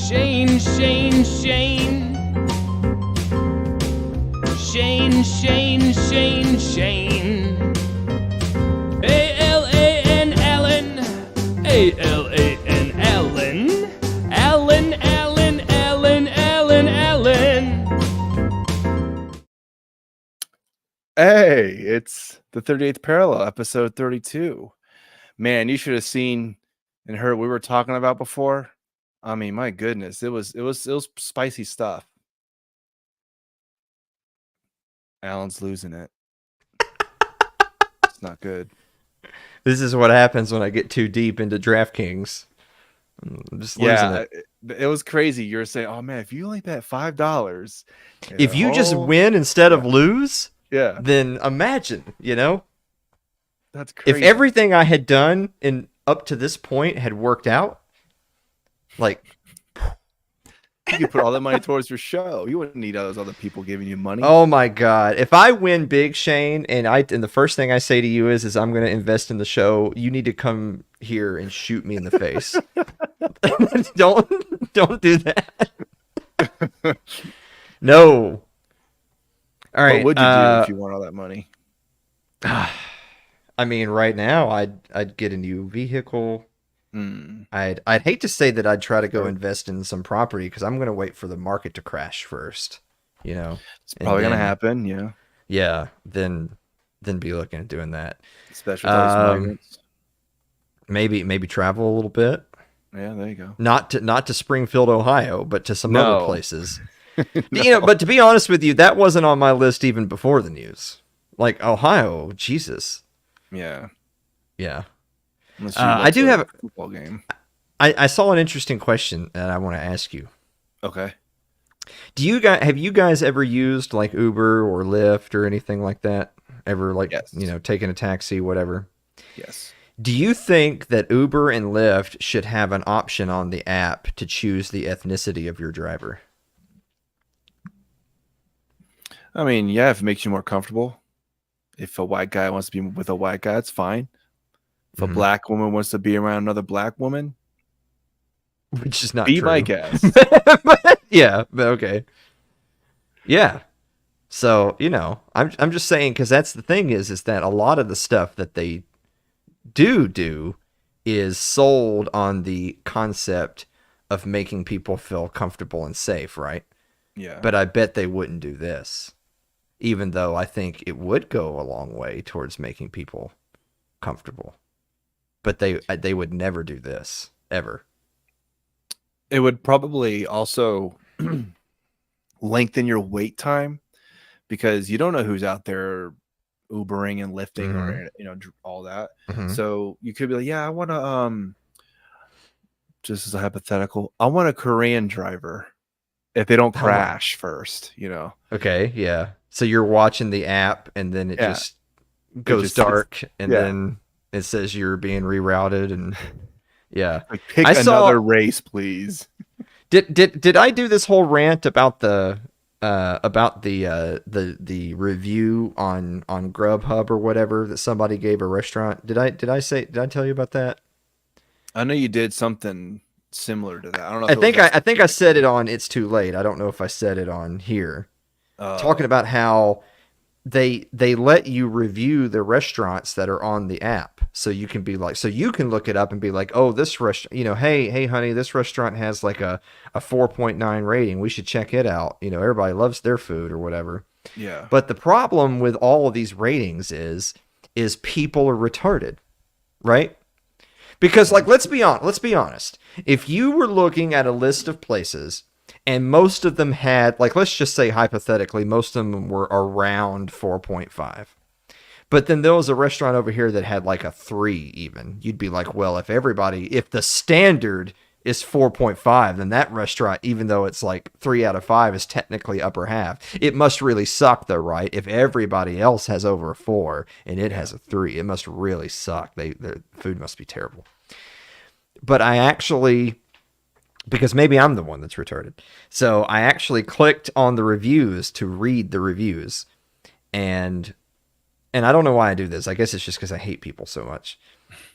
Shane, Shane, Shane. Shane, Shane, Shane, Shane. A-L-A-N, Allen. A-L-A-N, Allen. Allen, Allen, Allen, Allen, Allen. Hey, it's the 38th Parallel, episode 32. Man, you should have seen and heard what we were talking about before. I mean, my goodness, it was spicy stuff. Alan's losing it. It's not good. This is what happens when I get too deep into DraftKings. I'm just losing it. It was crazy. You were saying, "Oh man, if you only bet $5, if you just win instead of lose, then imagine, that's crazy. If everything I had done up to this point had worked out, like." You could put all that money towards your show. You wouldn't need those other people giving you money. Oh my God. If I win big, Shane, and the first thing I say to you is I'm going to invest in the show, you need to come here and shoot me in the face. Don't do that. No. All right. What would you do if you won all that money? I mean, right now I'd get a new vehicle. I'd hate to say that I'd try to go invest in some property because I'm going to wait for the market to crash first, It's probably going to happen, yeah. Yeah, then be looking at doing that. Specialized migrants. Maybe travel a little bit. Yeah, there you go. Not to Springfield, Ohio, but to some other places. But to be honest with you, that wasn't on my list even before the news. Like Ohio, Jesus. Yeah. Yeah. I do have a football game. I saw an interesting question that I want to ask you. Okay. Have you guys ever used like Uber or Lyft or anything like that? Ever yes. Taken a taxi, whatever? Yes. Do you think that Uber and Lyft should have an option on the app to choose the ethnicity of your driver? I mean, yeah, if it makes you more comfortable. If a white guy wants to be with a white guy, it's fine. If a black woman wants to be around another black woman, which is not be true. my guess. Yeah, but okay. Yeah. So, I'm just saying, because that's the thing is that a lot of the stuff that they do is sold on the concept of making people feel comfortable and safe, right? Yeah. But I bet they wouldn't do this, even though I think it would go a long way towards making people comfortable. But they would never do this, ever. It would probably also lengthen your wait time because you don't know who's out there Ubering and Lyfting or all that. So you could be like, yeah, I want to just as a hypothetical, I want a Korean driver if they don't crash first, Okay, yeah. So you're watching the app and then it just goes dark and then it says you're being rerouted and like, pick another race, please. Did I do this whole rant about the review on Grubhub or whatever that somebody gave a restaurant? Did I tell you about that? I know you did something similar to that. I don't know. I think I said it on It's Too Late. I don't know if I said it on here. Talking about how they let you review the restaurants that are on the app, so you can be like, so you can look it up and be like, oh, this restaurant, hey honey, this restaurant has like a 4.9 rating, we should check it out, everybody loves their food or whatever. Yeah. But the problem with all of these ratings is people are retarded, right? Because like let's be honest, if you were looking at a list of places and most of them had, like, let's just say hypothetically, most of them were around 4.5. But then there was a restaurant over here that had like a 3 even. You'd be like, well, if the standard is 4.5, then that restaurant, even though it's like 3 out of 5, is technically upper half. It must really suck though, right? If everybody else has over a 4 and it has a 3, it must really suck. Their food must be terrible. But I actually... because maybe I'm the one that's retarded. So I actually clicked on the reviews to read the reviews. And I don't know why I do this. I guess it's just because I hate people so much.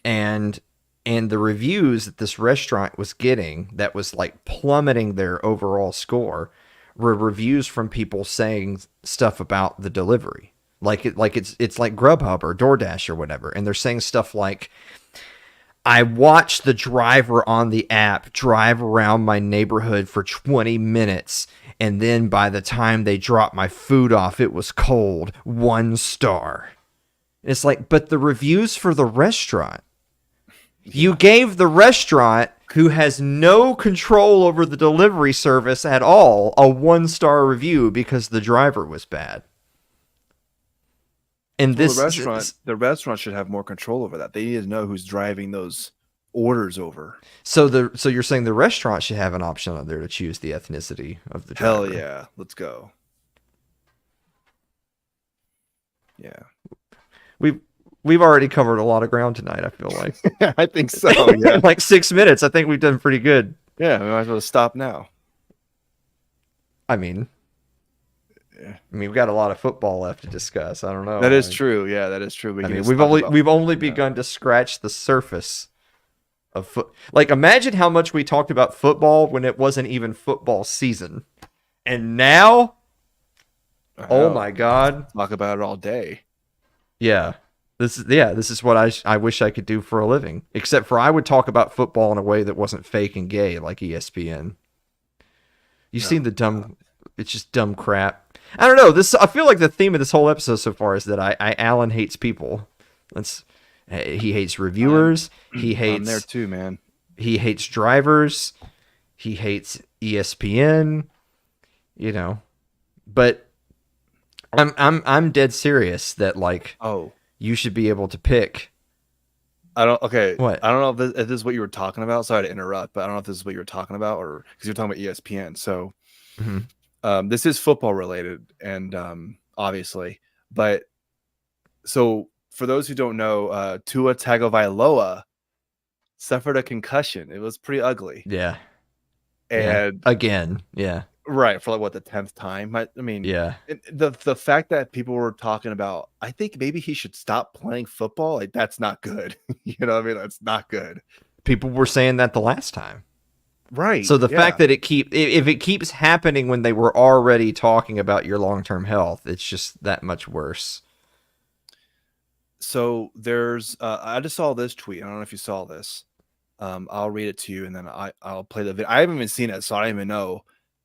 And And the reviews that this restaurant was getting that was like plummeting their overall score were reviews from people saying stuff about the delivery. It's like Grubhub or DoorDash or whatever. And they're saying stuff like, I watched the driver on the app drive around my neighborhood for 20 minutes. And then by the time they dropped my food off, it was cold. 1 star. It's like, but the reviews for the restaurant. You gave the restaurant, who has no control over the delivery service at all, a 1-star review because the driver was bad. And Well, the restaurant should have more control over that. They need to know who's driving those orders over. so you're saying the restaurant should have an option on there to choose the ethnicity of the driver. Hell yeah, let's go. Yeah, We've already covered a lot of ground tonight, I feel like. I think so. Yeah, Like 6 minutes. I think we've done pretty good. yeah. We might as well stop now. I mean, we've got a lot of football left to discuss. I don't know. That is true. Yeah, that is true. We've only begun to scratch the surface of foot. Like, imagine how much we talked about football when it wasn't even football season, and now, oh my God, talk about it all day. yeah. This is what I wish I could do for a living. Except for I would talk about football in a way that wasn't fake and gay like ESPN. You've seen the dumb, it's just dumb crap. I don't know. I feel like the theme of this whole episode so far is that Alan hates people. He hates reviewers. He hates I'm there too, man. He hates drivers. He hates ESPN. You know, but I'm dead serious that like. Oh. You should be able to pick. Okay. What? I don't know if this is what you were talking about. Sorry to interrupt, but I don't know if this is what you were talking about, or because you're talking about ESPN. So, this is football related, and obviously, but so for those who don't know, Tua Tagovailoa suffered a concussion. It was pretty ugly. Yeah. And again, yeah. Right, for like what, the 10th time? I mean, yeah. The fact that people were talking about, I think maybe he should stop playing football. Like, that's not good. You know what I mean? That's not good. People were saying that the last time. Right. So the fact that if it keeps happening when they were already talking about your long-term health, it's just that much worse. So there's I just saw this tweet. I don't know if you saw this. I'll read it to you and then I'll play the video. I haven't even seen it, so I don't even know.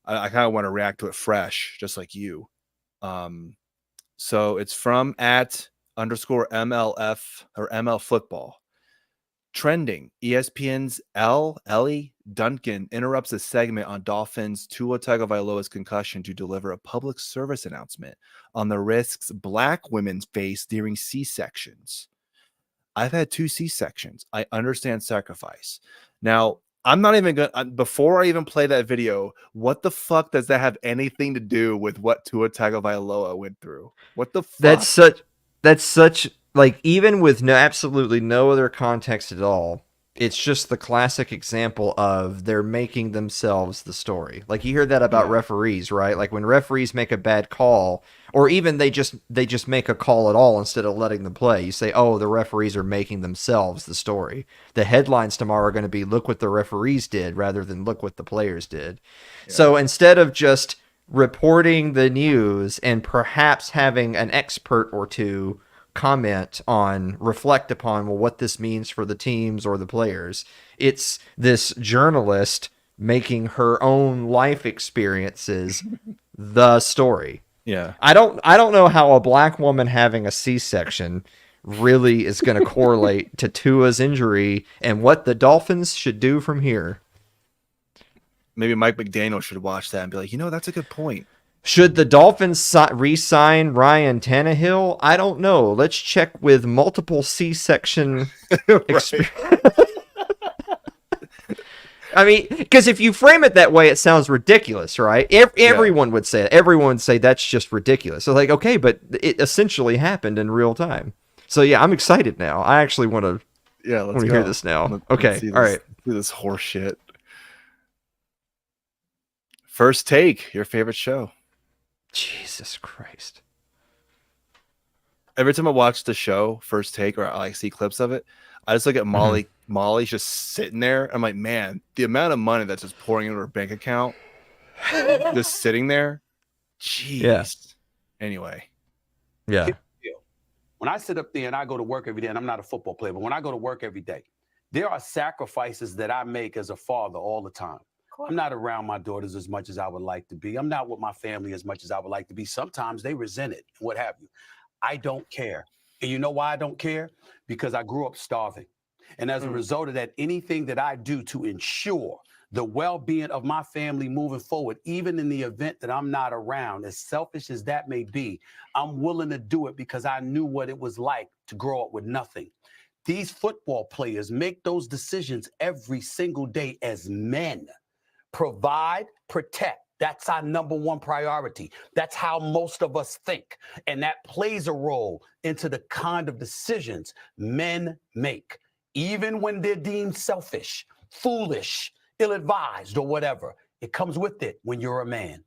I kind of want to react to it fresh, just like you. So it's from @_MLF or ML Football. Trending: ESPN's Ellie Duncan interrupts a segment on Dolphins' Tua Tagovailoa's concussion to deliver a public service announcement on the risks Black women face during C-sections. I've had 2 C-sections. I understand sacrifice. Now, I'm not even going to, before I even play that video, what the fuck does that have anything to do with what Tua Tagovailoa went through? What the fuck? That's such, like, even with absolutely no other context at all, it's just the classic example of they're making themselves the story. Like, you hear that about referees, right? Like, when referees make a bad call, or even they just make a call at all instead of letting them play, you say, oh, the referees are making themselves the story. The headlines tomorrow are going to be, look what the referees did, rather than look what the players did. Yeah. So instead of just reporting the news and perhaps having an expert or two reflect upon, well, what this means for the teams or the players, it's this journalist making her own life experiences the story. Yeah. I don't know how a Black woman having a C-section really is going to correlate to Tua's injury and what the Dolphins should do from here. Maybe Mike McDaniel should watch that and be like, that's a good point. Should the Dolphins re-sign Ryan Tannehill? I don't know. Let's check with multiple C-section experience. I mean, because if you frame it that way, it sounds ridiculous, right? Everyone would say it. Everyone would say that's just ridiculous. So, like, okay, but it essentially happened in real time. So, yeah, I'm excited now. I actually want to hear this now. Okay, all right. Do this horse shit. First Take, your favorite show. Jesus Christ. Every time I watch the show, First Take, or I see clips of it, I just look at Molly. Molly's just sitting there. I'm like, man, the amount of money that's just pouring into her bank account, just sitting there. Jeez. Yeah. Anyway. Yeah. When I sit up there and I go to work every day, and I'm not a football player, but when I go to work every day, there are sacrifices that I make as a father all the time. I'm not around my daughters as much as I would like to be. I'm not with my family as much as I would like to be. Sometimes they resent it, what have you. I don't care. And you know why I don't care? Because I grew up starving. And as a result of that, anything that I do to ensure the well-being of my family moving forward, even in the event that I'm not around, as selfish as that may be, I'm willing to do it because I knew what it was like to grow up with nothing. These football players make those decisions every single day as men. Provide, protect. That's our number one priority. That's how most of us think. And that plays a role into the kind of decisions men make, even when they're deemed selfish, foolish, ill-advised, or whatever. It comes with it when you're a man.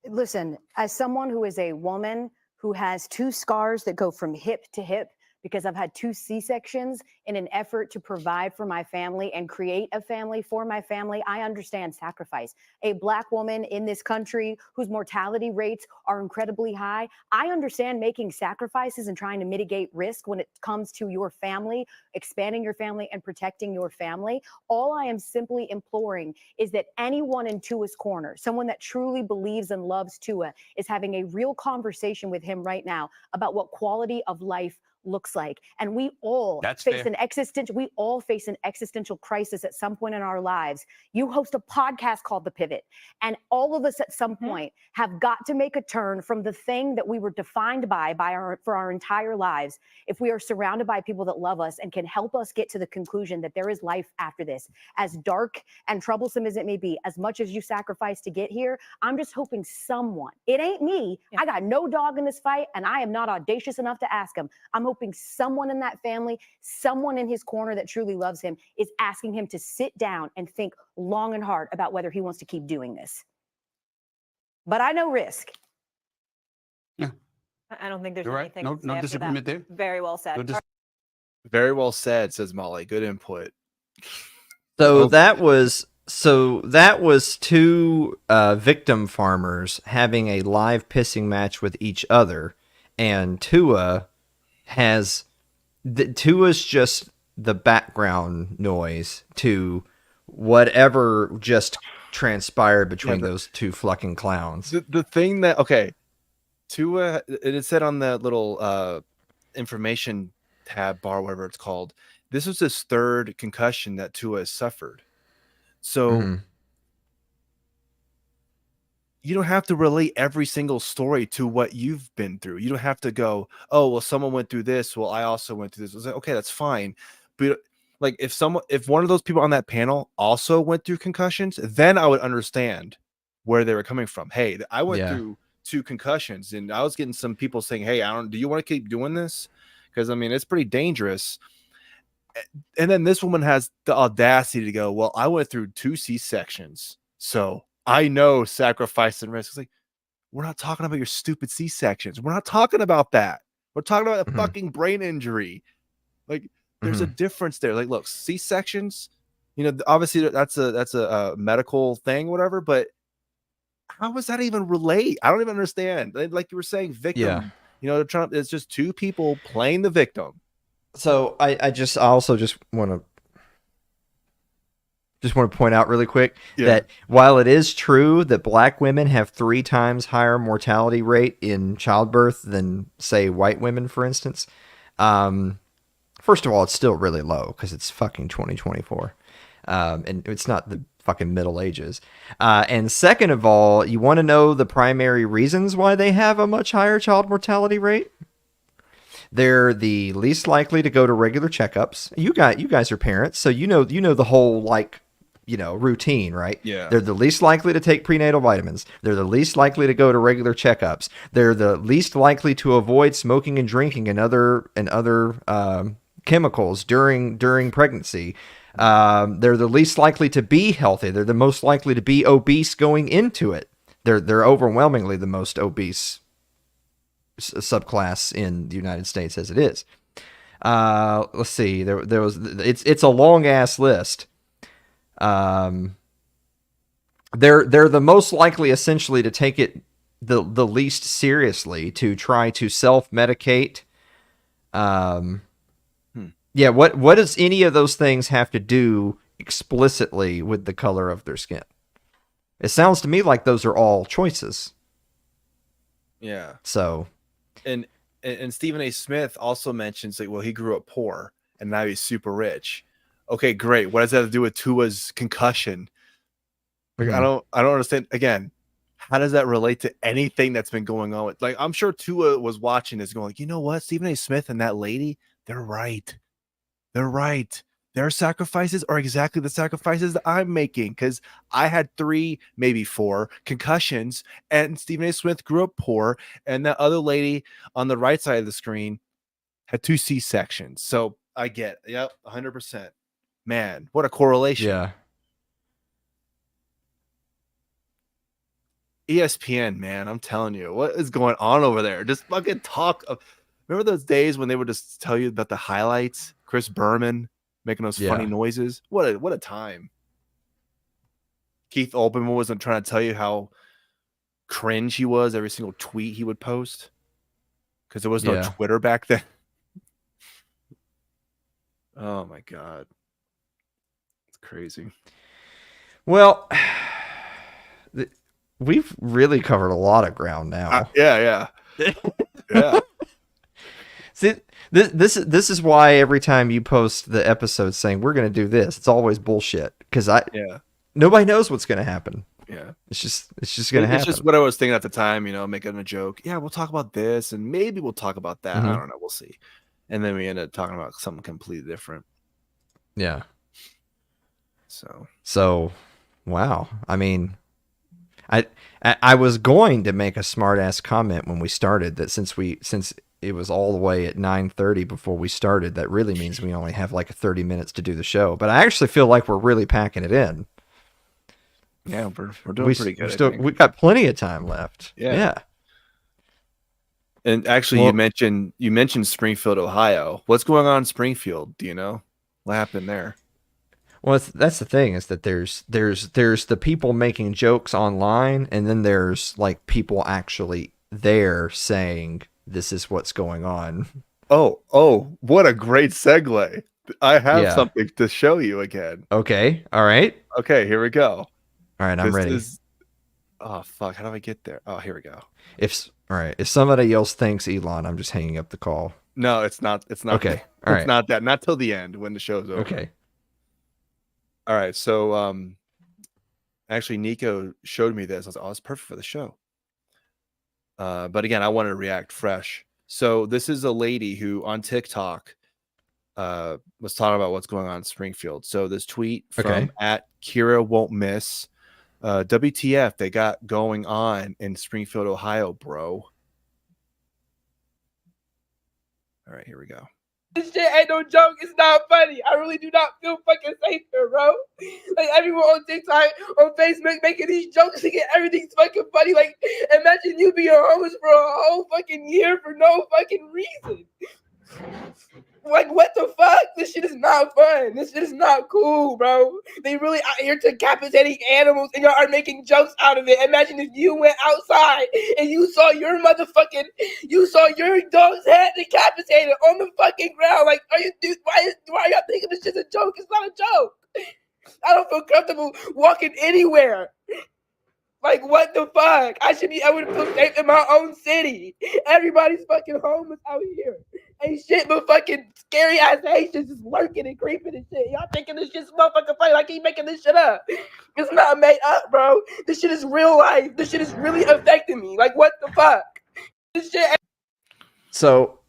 Listen, as someone who is a woman who has 2 scars that go from hip to hip, because I've had 2 C-sections in an effort to provide for my family and create a family for my family, I understand sacrifice. A Black woman in this country whose mortality rates are incredibly high, I understand making sacrifices and trying to mitigate risk when it comes to your family, expanding your family and protecting your family. All I am simply imploring is that anyone in Tua's corner, someone that truly believes and loves Tua, is having a real conversation with him right now about what quality of life looks like. And we all face an existential crisis at some point in our lives. You host a podcast called The Pivot, and all of us at some point have got to make a turn from the thing that we were defined for our entire lives. If we are surrounded by people that love us and can help us get to the conclusion that there is life after this, as dark and troublesome as it may be, as much as you sacrifice to get here, I'm just hoping someone, it ain't me, I got no dog in this fight, and I am not audacious enough to ask him. I'm hoping someone in that family, someone in his corner that truly loves him, is asking him to sit down and think long and hard about whether he wants to keep doing this. But I know risk. Yeah. I don't think there's You're right. anything. No to say after disagreement that. there. Very well said. Very well said, says Molly. Good input. So that was 2 victim farmers having a live pissing match with each other, and Tua's just the background noise to whatever just transpired between those 2 fucking clowns. The thing that Tua, it said on the little information tab bar, whatever it's called, this was his 3rd concussion that Tua has suffered. So you don't have to relate every single story to what you've been through. You don't have to go, oh, well, someone went through this. Well, I also went through this. I was like, okay, that's fine. But like if one of those people on that panel also went through concussions, then I would understand where they were coming from. Hey, I went through 2 concussions, and I was getting some people saying, hey, do you want to keep doing this? Because I mean, it's pretty dangerous. And then this woman has the audacity to go, well, I went through 2 C-sections, so I know sacrifice and risk. It's like, we're not talking about your stupid C-sections. We're not talking about that. We're talking about a fucking brain injury. Like, there's a difference there. Like, look, C-sections, obviously that's a medical thing, whatever, but how does that even relate? I don't even understand. Like you were saying, victim. Yeah. It's just 2 people playing the victim. So I also want to point out really quick that while it is true that Black women have 3 times higher mortality rate in childbirth than, say, white women, for instance, first of all, it's still really low because it's fucking 2024. And it's not the fucking Middle Ages. And second of all, you want to know the primary reasons why they have a much higher child mortality rate? They're the least likely to go to regular checkups. You guys are parents, so you know the whole routine, right? Yeah. They're the least likely to take prenatal vitamins. They're the least likely to go to regular checkups. They're the least likely to avoid smoking and drinking and other chemicals during pregnancy. They're the least likely to be healthy. They're the most likely to be obese going into it. They're overwhelmingly the most obese subclass in the United States as it is. Let's see. There was it's a long ass list. They're the most likely essentially to take it the least seriously, to try to self-medicate. Yeah, what does any of those things have to do explicitly with the color of their skin? It sounds to me like those are all choices. Yeah. So, And Stephen A. Smith also mentions like, well, he grew up poor and now he's super rich. Okay, great. What does that have to do with Tua's concussion? Like, I don't understand. Again, how does that relate to anything that's been going on with, like, I'm sure Tua was watching this going, you know what, Stephen A. Smith and that lady, they're right. They're right. Their sacrifices are exactly the sacrifices that I'm making, because I had 3, maybe 4 concussions, and Stephen A. Smith grew up poor, and that other lady on the right side of the screen had 2 C-sections. So I get, yep, 100%. Man, what a correlation. yeah. ESPN, man, I'm telling you, what is going on over there? Just fucking talk. Remember those days when they would just tell you about the highlights? Chris Berman making those funny noises. What a time. Keith Olbermann wasn't trying to tell you how cringe he was every single tweet he would post, because there was no Twitter back then. Oh my god, it's crazy. Well, we've really covered a lot of ground now. Yeah. See, this is why every time you post the episode saying we're going to do this, it's always bullshit, because nobody knows what's going to happen. Yeah, it's just going to happen. It's just what I was thinking at the time, making a joke. Yeah, we'll talk about this, and maybe we'll talk about that. I don't know. We'll see. And then we ended up talking about something completely different. Yeah. So, wow. I mean, I was going to make a smart ass comment when we started that since it was all the way at 9:30 before we started, that really means we only have like 30 minutes to do the show. But I actually feel like we're really packing it in. Yeah, we're doing pretty good. We got plenty of time left. Yeah. And actually, you mentioned Springfield, Ohio. What's going on in Springfield? Do you know what happened there? Well, that's the thing, is that there's the people making jokes online, and then there's like people actually there saying this is what's going on. Oh, what a great segue. I have something to show you again. Okay. All right. Okay, here we go. All right, I'm ready. Oh fuck, how do I get there? Oh, here we go. If somebody else thanks Elon, I'm just hanging up the call. No, it's not. Okay. All right. It's not that. Not till the end when the show's over. Okay. All right. So actually Nico showed me this. I was like, oh, it's perfect for the show. But again, I wanted to react fresh. So this is a lady who on TikTok was talking about what's going on in Springfield. So this tweet from at Kira Won't Miss. WTF they got going on in Springfield, Ohio, bro. All right, here we go. This shit ain't no joke. It's not funny. I really do not feel fucking safe here, bro. Like, everyone on TikTok, on Facebook, making these jokes to get everything's fucking funny. Like, imagine you being homeless for a whole fucking year for no fucking reason. Like, what the fuck? This shit is not fun. This shit is not cool, bro. They really out here decapitating animals, and y'all are making jokes out of it. Imagine if you went outside and you saw your dog's head decapitated on the fucking ground. Like, why are y'all thinking this shit's a joke? It's not a joke. I don't feel comfortable walking anywhere. Like, what the fuck? I should be able to feel safe in my own city. Everybody's fucking homeless out here. Ain't shit but fucking scary ass Haitians just lurking and creeping and shit. Y'all thinking this shit's motherfucking funny? Like, keep making this shit up. It's not made up, bro. This shit is real life. This shit is really affecting me. Like, what the fuck? This shit. So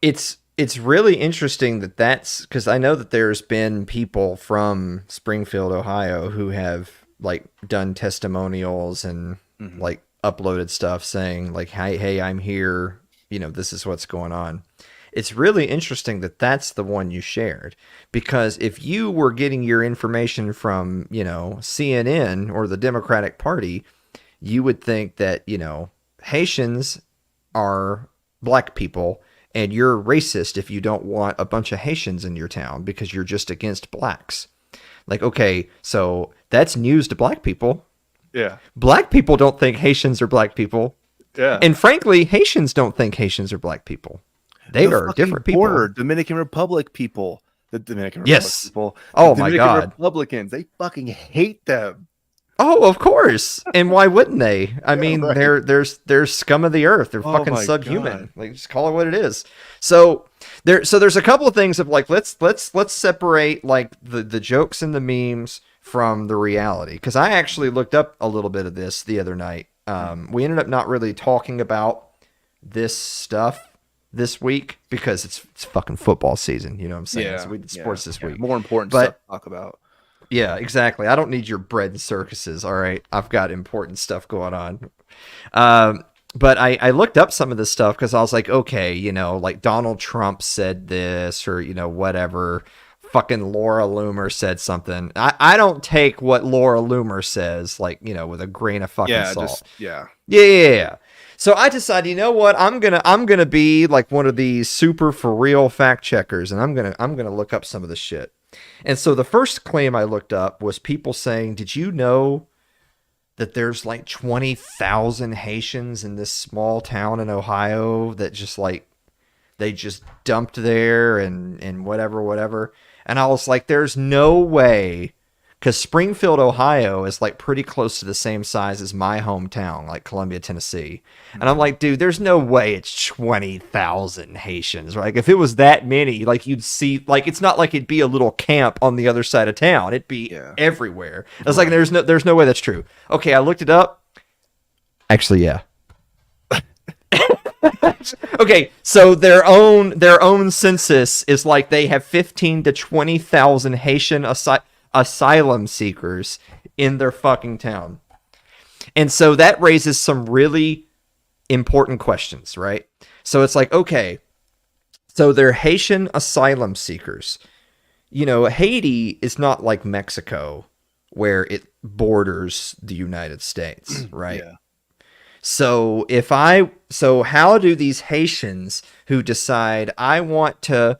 it's really interesting that's because I know that there's been people from Springfield, Ohio, who have like done testimonials and like uploaded stuff saying like, hey, I'm here. This is what's going on. It's really interesting that that's the one you shared, because if you were getting your information from, CNN or the Democratic Party, you would think that, Haitians are black people and you're racist if you don't want a bunch of Haitians in your town because you're just against blacks. Like, okay, so that's news to black people. Yeah. Black people don't think Haitians are black people. Yeah. And frankly, Haitians don't think Haitians are black people. They The are fucking different people. border, Dominican Republic people. The Dominican Yes. Republic people. Oh the my Dominican God. Republicans, they fucking hate them. Oh, of course. And why wouldn't they? I mean, right. they're scum of the earth. They're Oh fucking my subhuman. God. Like, just call it what it is. So there's a couple of things of like let's separate like the jokes and the memes from the reality, because I actually looked up a little bit of this the other night. We ended up not really talking about this stuff this week because it's fucking football season. You know what I'm saying? So we did sports this week. More important But- stuff to talk about. Yeah, exactly. I don't need your bread and circuses. All right, I've got important stuff going on. But I looked up some of this stuff because I was like, okay, you know, like Donald Trump said this, or you know, whatever. Fucking Laura Loomer said something. I don't take what Laura Loomer says, like, you know, with a grain of fucking Yeah, salt. yeah. Yeah. So I decided, you know what? I'm gonna be like one of these super for real fact checkers, and I'm gonna look up some of this shit. And so the first claim I looked up was people saying, "Did you know that there's like 20,000 Haitians in this small town in Ohio that just like they just dumped there and whatever." And I was like, "There's no way." Because Springfield, Ohio is like pretty close to the same size as my hometown, like Columbia, Tennessee. And I'm like, dude, there's no way it's 20,000 Haitians. Right? Like, if it was that many, like you'd see, like, it's not like it'd be a little camp on the other side of town. It'd be everywhere. I was like, there's no way that's true. Okay, I looked it up. Actually, yeah. Okay, so their own census is like they have 15 to 20,000 Haitian asylum seekers in their fucking town. And so that raises some really important questions, right? So it's like, okay, so they're Haitian asylum seekers. You know, Haiti is not like Mexico where it borders the United States, right? Yeah. So how do these Haitians who decide I want to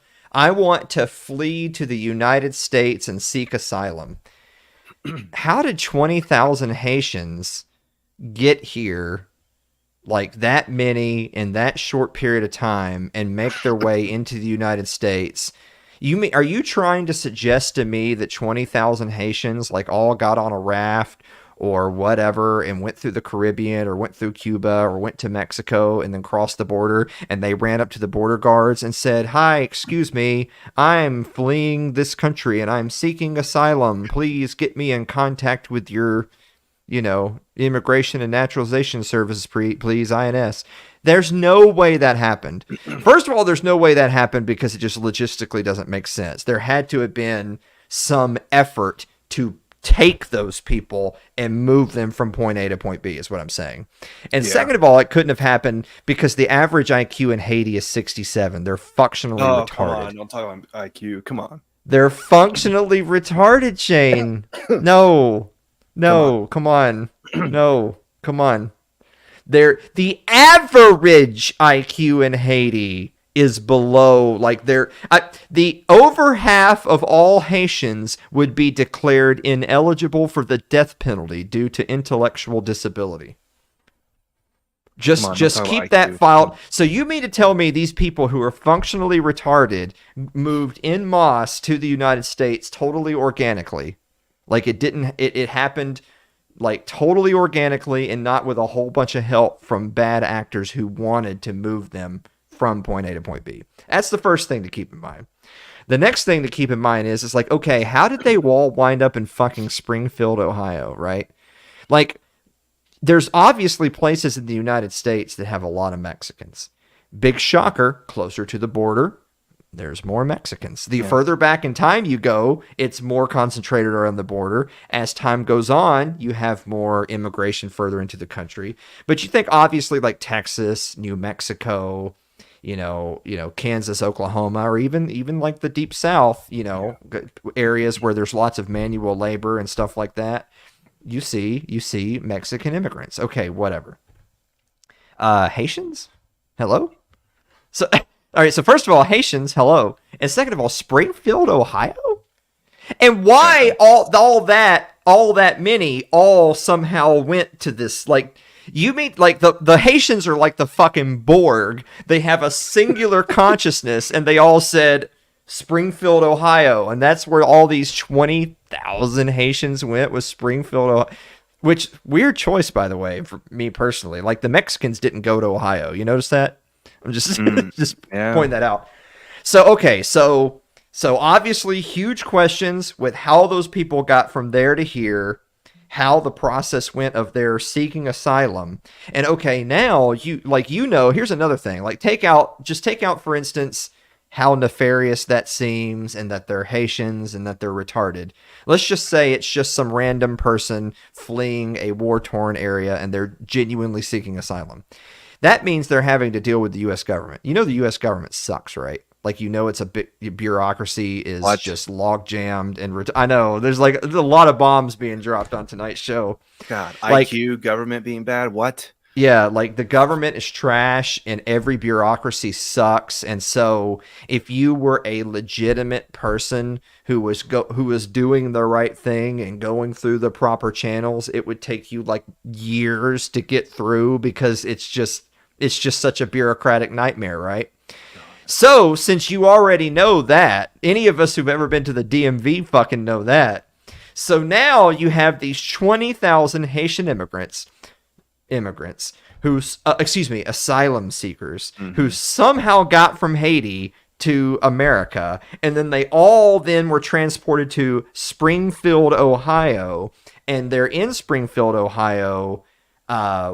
flee to the United States and seek asylum, how did 20,000 Haitians get here, like that many in that short period of time, and make their way into the United States? Are you trying to suggest to me that 20,000 Haitians like all got on a raft or whatever and went through the Caribbean or went through Cuba or went to Mexico and then crossed the border, and they ran up to the border guards and said, "Hi, excuse me, I'm fleeing this country and I'm seeking asylum. Please get me in contact with your, you know, Immigration and Naturalization Services, please, INS." There's no way that happened. First of all, there's no way that happened because it just logistically doesn't make sense. There had to have been some effort to take those people and move them from point A to point B, is what I'm saying. And second of all, it couldn't have happened because the average IQ in Haiti is 67. They're functionally retarded. Come on, don't talk about IQ. Come on. They're functionally retarded, Shane. No, come on. No, come on. The average IQ in Haiti is below, like the over half of all Haitians would be declared ineligible for the death penalty due to intellectual disability. Just keep that filed. So you mean to tell me these people who are functionally retarded moved en masse to the United States totally organically? Like it happened like totally organically and not with a whole bunch of help from bad actors who wanted to move them from point A to point B. That's the first thing to keep in mind. The next thing to keep in mind is like, okay, how did they all wind up in fucking Springfield, Ohio, right? Like, there's obviously places in the United States that have a lot of Mexicans. Big shocker, closer to the border, there's more Mexicans. The further back in time you go, it's more concentrated around the border. As time goes on, you have more immigration further into the country. But you think obviously like Texas, New Mexico, you know, Kansas, Oklahoma, or even like the deep South, you know, areas where there's lots of manual labor and stuff like that. You see Mexican immigrants. Okay, whatever. Haitians? Hello? All right, so first of all, Haitians, hello. And second of all, Springfield, Ohio? And why all that many all somehow went to this? Like, you mean like the Haitians are like the fucking Borg. They have a singular consciousness, and they all said Springfield, Ohio, and that's where all these 20,000 Haitians went, was Springfield, Ohio. Which, weird choice, by the way, for me personally. Like, the Mexicans didn't go to Ohio. You notice that? I'm just pointing that out. So, okay, so obviously huge questions with how those people got from there to here, how the process went of their seeking asylum. And okay, now here's another thing. Like, take out, for instance, how nefarious that seems, and that they're Haitians and that they're retarded. Let's just say it's just some random person fleeing a war-torn area and they're genuinely seeking asylum. That means they're having to deal with the U.S. government. You know the U.S. government sucks, right? Like, it's a bit, bureaucracy is just log jammed, and I know there's a lot of bombs being dropped on tonight's show. God, like, IQ, government being bad. What? Yeah, like, the government is trash and every bureaucracy sucks. And so if you were a legitimate person who was doing the right thing and going through the proper channels, it would take you like years to get through, because it's just such a bureaucratic nightmare, right? So, since you already know that, any of us who've ever been to the DMV fucking know that. So now you have these 20,000 Haitian immigrants asylum seekers, who somehow got from Haiti to America, and then they all then were transported to Springfield, Ohio, and they're in Springfield, Ohio,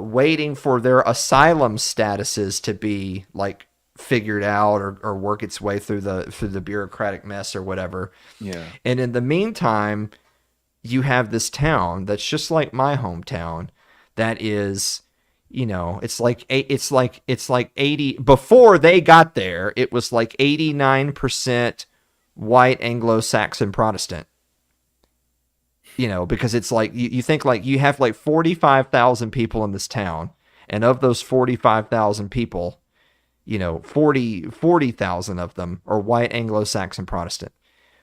waiting for their asylum statuses to be like figured out or work its way through the bureaucratic mess or whatever. Yeah. And in the meantime, you have this town that's just like my hometown, that is, it's like 80, before they got there, it was like 89% white Anglo-Saxon Protestant. Because it's like, you think like you have like 45,000 people in this town, and of those 45,000 people, 40,000 of them are white Anglo-Saxon Protestant.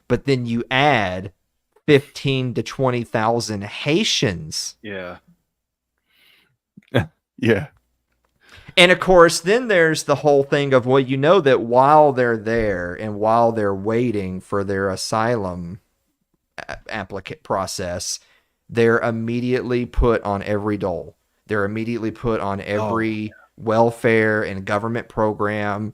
But then you add 15 to 20,000 Haitians. Yeah. Yeah. And of course, then there's the whole thing of, well, that while they're there and while they're waiting for their asylum applicant process, they're immediately put on every dole. They're immediately put on every welfare and government program.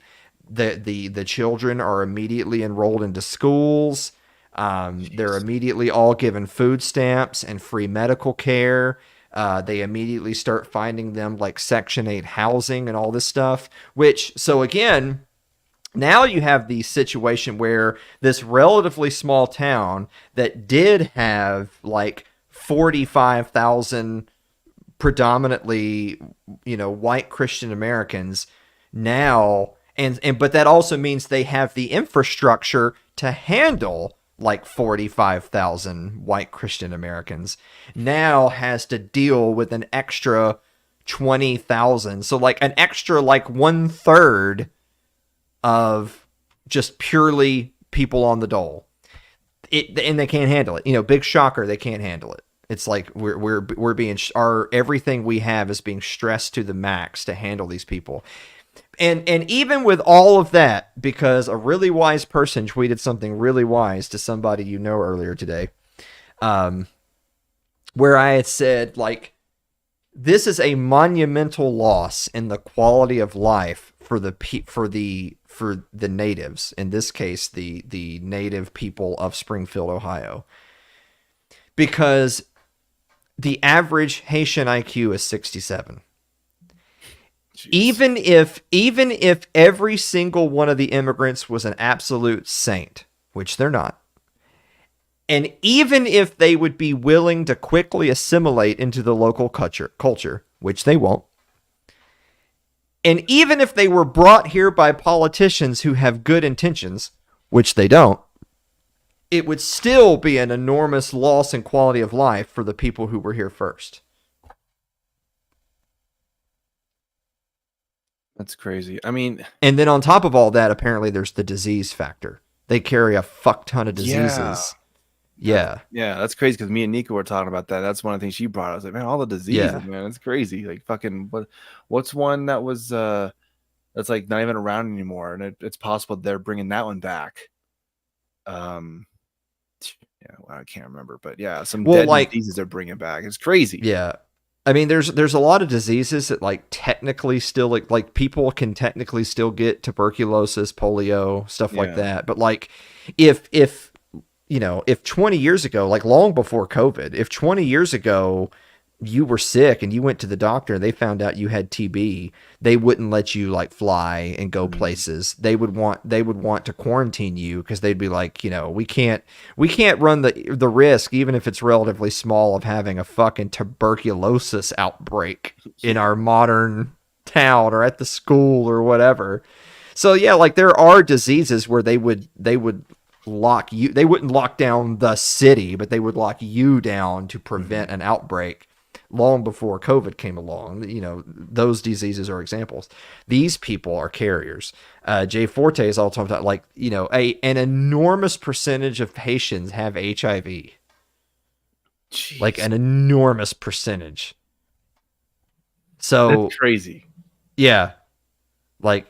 The children are immediately enrolled into schools. They're immediately all given food stamps and free medical care. They immediately start finding them like Section 8 housing and all this stuff, so again, now you have the situation where this relatively small town that did have like 45,000 predominantly, white Christian Americans now, but that also means they have the infrastructure to handle like 45,000 white Christian Americans, now has to deal with an extra 20,000. So like an extra like 1/3 of just purely people on the dole. And they can't handle it. Big shocker, they can't handle it. It's like we're being everything we have is being stressed to the max to handle these people. And even with all of that, because a really wise person tweeted something really wise to somebody earlier today, where I had said, like, this is a monumental loss in the quality of life for the natives, in this case, the native people of Springfield, Ohio, because the average Haitian IQ is 67. Even if every single one of the immigrants was an absolute saint, which they're not, and even if they would be willing to quickly assimilate into the local culture, which they won't, and even if they were brought here by politicians who have good intentions, which they don't, it would still be an enormous loss in quality of life for the people who were here first. That's crazy. I mean, And then on top of all that, apparently there's the disease factor. They carry a fuck ton of yeah. diseases. Yeah. Yeah, that's crazy because me and Nico were talking about that. That's one of the things she brought. I was like, man, all the diseases, Yeah. man, it's crazy. Like fucking what's one that was that's like not even around anymore, and it's possible they're bringing that one back. Yeah, well, I can't remember, but yeah, some Well, dead like- diseases they're bringing back. It's crazy. Yeah. I mean, there's a lot of diseases that like technically still like people can technically still get tuberculosis, polio, stuff like Yeah. that. But like if you know, if 20 years ago, like long before COVID, if 20 years ago you were sick and you went to the doctor and they found out you had TB, they wouldn't let you like fly and go places. They would want to quarantine you because they'd be like, you know, we can't run the risk, even if it's relatively small, of having a fucking tuberculosis outbreak in our modern town or at the school or whatever. So yeah, like there are diseases where they would lock you. They wouldn't lock down the city, but they would lock you down to prevent an outbreak. Long before COVID came along, you know, those diseases are examples. These people are carriers. Jay Forte is all talking about, like, you know, an enormous percentage of Haitians have HIV. Jeez. Like an enormous percentage. So That's crazy. yeah, like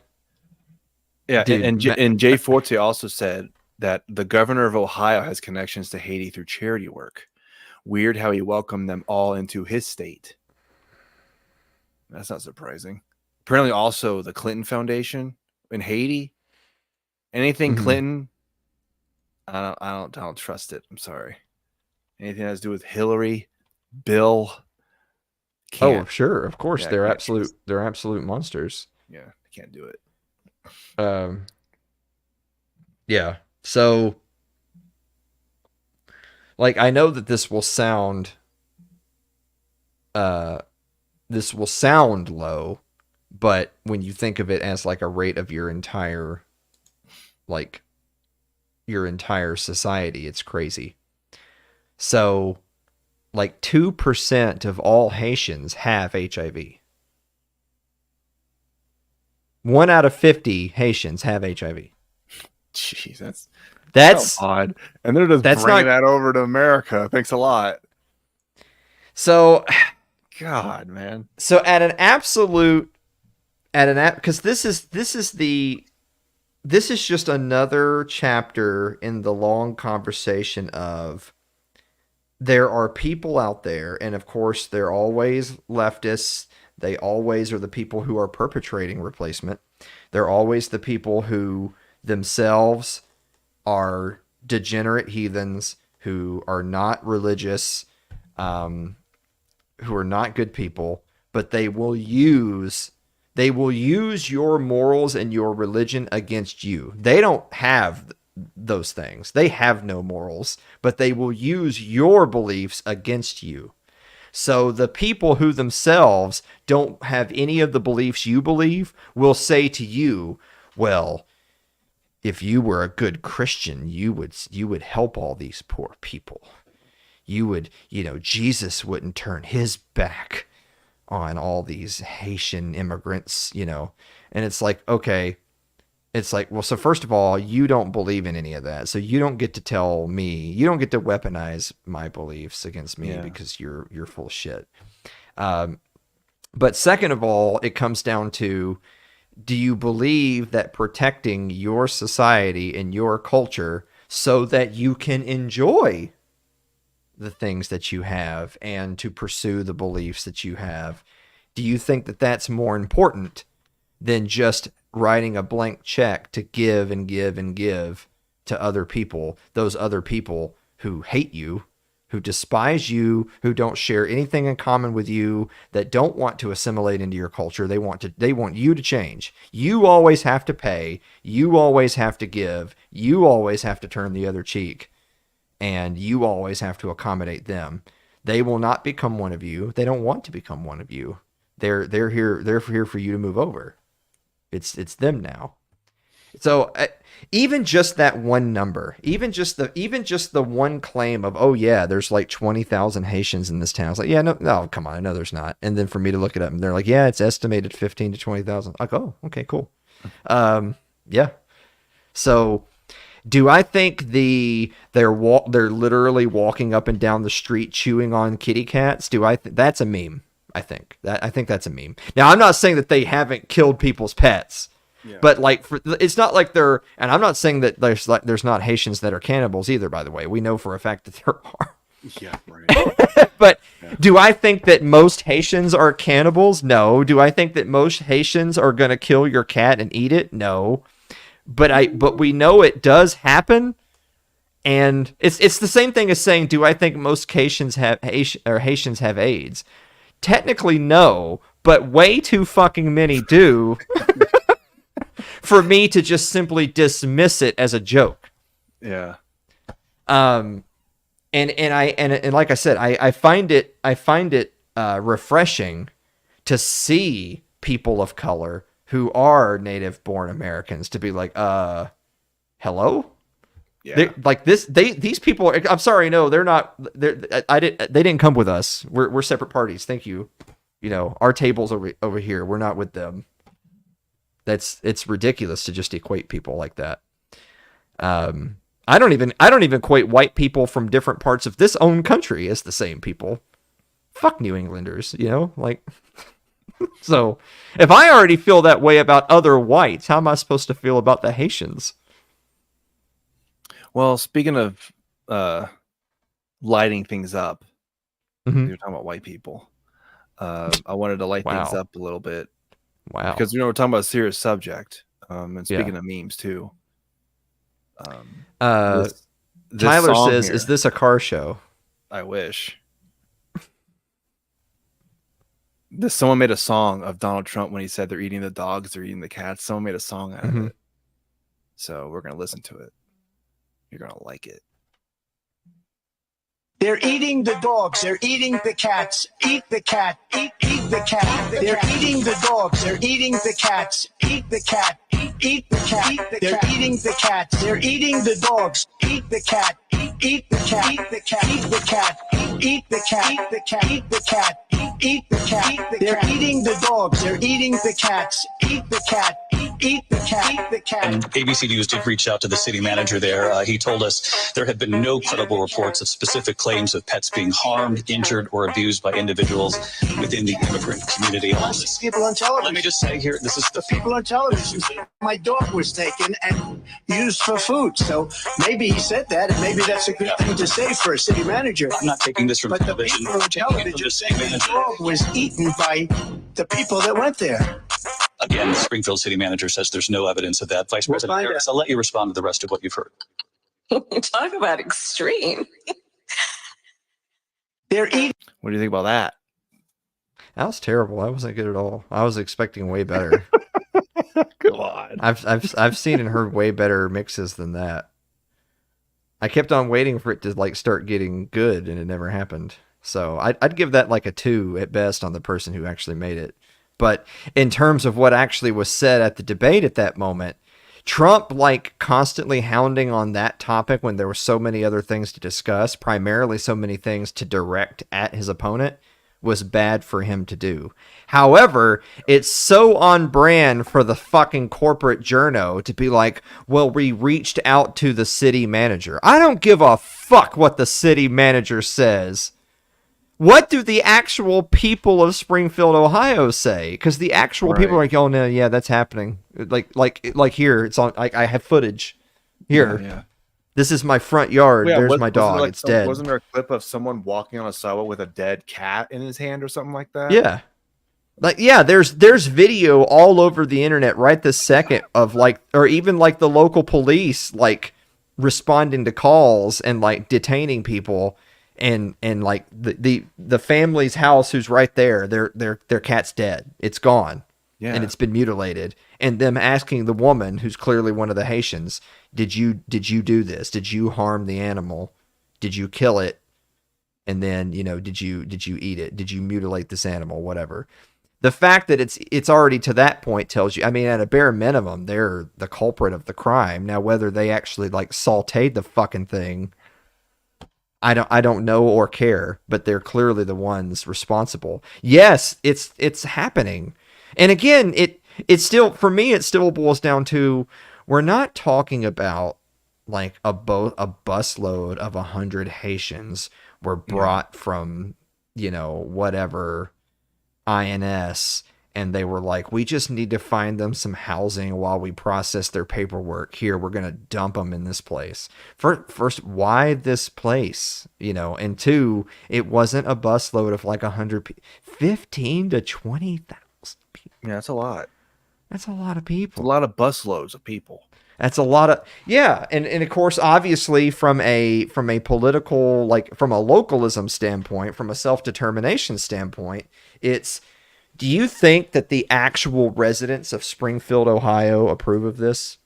Yeah, Dude, and Jay Forte also said that the governor of Ohio has connections to Haiti through charity work. Weird how he welcomed them all into his state. That's not surprising. Apparently, also the Clinton Foundation in Haiti. Anything Mhm. Clinton, I don't trust it. I'm sorry. Anything that has to do with Hillary, Bill. oh Can't. sure, of course, Yeah, they're can't absolute trust. they're absolute monsters. Yeah, I can't do it. Yeah. So like I know that this will sound low, but when you think of it as like a rate of your entire society, it's crazy. So like 2% of all Haitians have HIV. 1 out of 50 Haitians have HIV. Jeez, that's That's odd. And they're just that's bringing not- that over to America. Thanks a lot. so God, man. So because this is just another chapter in the long conversation of there are people out there, and of course they're always leftists. They always are the people who are perpetrating replacement. They're always the people who themselves are degenerate heathens who are not religious, who are not good people, but they will use your morals and your religion against you. They don't have those things. They have no morals, but they will use your beliefs against you. So the people who themselves don't have any of the beliefs you believe will say to you, well, if you were a good Christian, you would help all these poor people. You would, Jesus wouldn't turn his back on all these Haitian immigrants, and it's like, okay, it's like, well, so first of all, you don't believe in any of that. So you don't get to tell me, you don't get to weaponize my beliefs against me because you're full of shit. But second of all, it comes down to, do you believe that protecting your society and your culture so that you can enjoy the things that you have and to pursue the beliefs that you have, do you think that that's more important than just writing a blank check to give and give and give to other people, those other people who hate you, who despise you, who don't share anything in common with you, that don't want to assimilate into your culture? They want you to change. You always have to pay, you always have to give, you always have to turn the other cheek, and you always have to accommodate them. They will not become one of you. They don't want to become one of you. They're here for you to move over. It's them now. So even just that one number, even just the one claim of, oh yeah, there's like 20,000 Haitians in this town. It's like, yeah, no, come on, no, there's not. And then for me to look it up, and they're like, yeah, it's estimated 15 to 20,000. Like, oh, okay, cool. Yeah. So, do I think they're literally walking up and down the street chewing on kitty cats? That's a meme? I think that's a meme. Now, I'm not saying that they haven't killed people's pets. Yeah. But like, it's not like they're, and I'm not saying that there's not Haitians that are cannibals either. By the way, we know for a fact that there are. Yeah, right. But do I think that most Haitians are cannibals? No. Do I think that most Haitians are gonna kill your cat and eat it? No. But we know it does happen, and it's the same thing as saying, do I think most Haitians have AIDS? Technically, no, but way too fucking many do. For me to just simply dismiss it as a joke. Yeah. And like I said, I find it refreshing to see people of color who are native born Americans to be like, hello? Yeah. These people, I'm sorry, no, they're not, they didn't come with us. We're separate parties. Thank you. You know, our table's over here. We're not with them. It's ridiculous to just equate people like that. I don't even equate white people from different parts of this own country as the same people. Fuck New Englanders, you know, like. So, if I already feel that way about other whites, how am I supposed to feel about the Haitians? Well, speaking of lighting things up, Mm-hmm. you're talking about white people. I wanted to light things up a little bit. Wow. Because, we're talking about a serious subject. And speaking of memes, too. Tyler says, here, is this a car show? I wish. Someone made a song of Donald Trump when he said they're eating the dogs, they're eating the cats. Someone made a song out of it. So we're going to listen to it. You're going to like it. They're eating the dogs. They're eating the cats. Eat the cat. Eat the cat. They're eating the dogs. They're eating the cats. Eat the cat. Eat the cat. They're eating the cats. They're eating the dogs. Eat the cat. Eat the cat. Eat the cat. Eat the cat. Eat the cat. Eat the cat. Eat the cat. Eat the cat. They're eating the dogs. They're eating the cats. Eat the cat. Eat the cat. Eat the cat. And ABC News did reach out to the city manager there. He told us there had been no credible reports of specific claims of pets being harmed, injured, or abused by individuals within the immigrant community. People on television. Let me just say here, this is the people on television. My dog was taken and used for food. So maybe he said that, and maybe that's a good thing to say for a city manager. I'm not taking this from television. But the people on television saying the dog was eaten by the people that went there. Again, the Springfield city manager says there's no evidence of that. Vice President Harris, I'll let you respond to the rest of what you've heard. Talk about extreme. They're eating. What do you think about that? That was terrible. That wasn't good at all. I was expecting way better. Come on. I've seen and heard way better mixes than that. I kept on waiting for it to like start getting good, and it never happened. So I'd give that like a 2 at best on the person who actually made it. But in terms of what actually was said at the debate at that moment, Trump like constantly hounding on that topic when there were so many other things to discuss, primarily so many things to direct at his opponent, was bad for him to do. However, it's so on brand for the fucking corporate journo to be like, well, we reached out to the city manager. I don't give a fuck what the city manager says. What do the actual people of Springfield, Ohio say? Because the actual people are like, oh no, yeah, that's happening. Like here, it's on. I have footage here. Yeah. This is my front yard. There's my dog. It's dead. Wasn't there a clip of someone walking on a sidewalk with a dead cat in his hand or something like that? Yeah. Like, yeah, there's video all over the internet right this second of like, or even like the local police like responding to calls and like detaining people. And like the family's house who's right there, their cat's dead. It's gone. Yeah. And it's been mutilated. And them asking the woman, who's clearly one of the Haitians, did you do this? Did you harm the animal? Did you kill it? And then, did you eat it? Did you mutilate this animal? Whatever. The fact that it's already to that point tells you, I mean, at a bare minimum, they're the culprit of the crime. Now, whether they actually like sauteed the fucking thing, I don't know or care, but they're clearly the ones responsible. Yes, it's happening. And again, it still, for me, it still boils down to, we're not talking about like a busload of 100 Haitians were brought from, whatever INS, and they were like, we just need to find them some housing while we process their paperwork. Here, we're going to dump them in this place. First, why this place? And two, it wasn't a busload of like 100 15 to 20,000 people. Yeah, that's a lot. That's a lot of people. It's a lot of busloads of people. That's a lot of, yeah. And of course, obviously from a political, like from a localism standpoint, from a self-determination standpoint, do you think that the actual residents of Springfield, Ohio approve of this?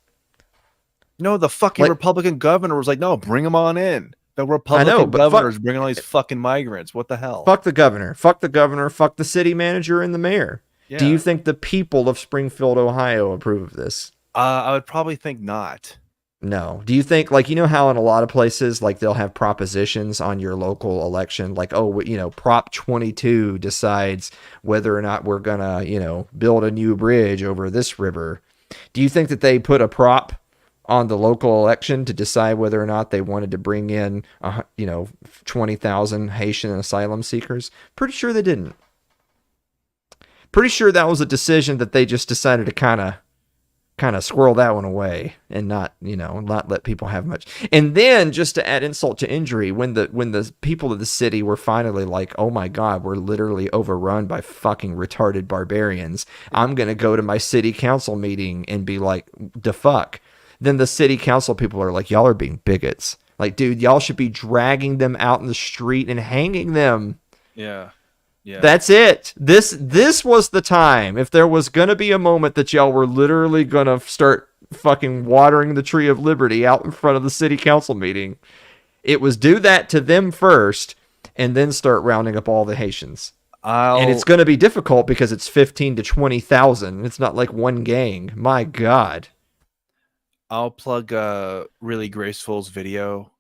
No, the fucking Republican governor was like, no, bring them on in. The Republican governor's bringing all these fucking migrants. What the hell? Fuck the governor. Fuck the governor. Fuck the city manager and the mayor. Yeah. Do you think the people of Springfield, Ohio approve of this? I would probably think not. No. Do you think, like, how in a lot of places, like, they'll have propositions on your local election, like, Prop 22 decides whether or not we're gonna, build a new bridge over this river. Do you think that they put a prop on the local election to decide whether or not they wanted to bring in, 20,000 Haitian asylum seekers? Pretty sure they didn't. Pretty sure that was a decision that they just decided to kind of squirrel that one away and not let people have much. And then, just to add insult to injury, when the people of the city were finally like, oh my God, we're literally overrun by fucking retarded barbarians, I'm going to go to my city council meeting and be like, the fuck. Then the city council people are like, y'all are being bigots. Like, dude, y'all should be dragging them out in the street and hanging them. Yeah. Yeah. That's it. This was the time. If there was going to be a moment that y'all were literally going to start fucking watering the tree of liberty out in front of the city council meeting, it was do that to them first and then start rounding up all the Haitians. And it's going to be difficult because it's 15 to 20,000. It's not like one gang. My God. I'll plug Really Graceful's video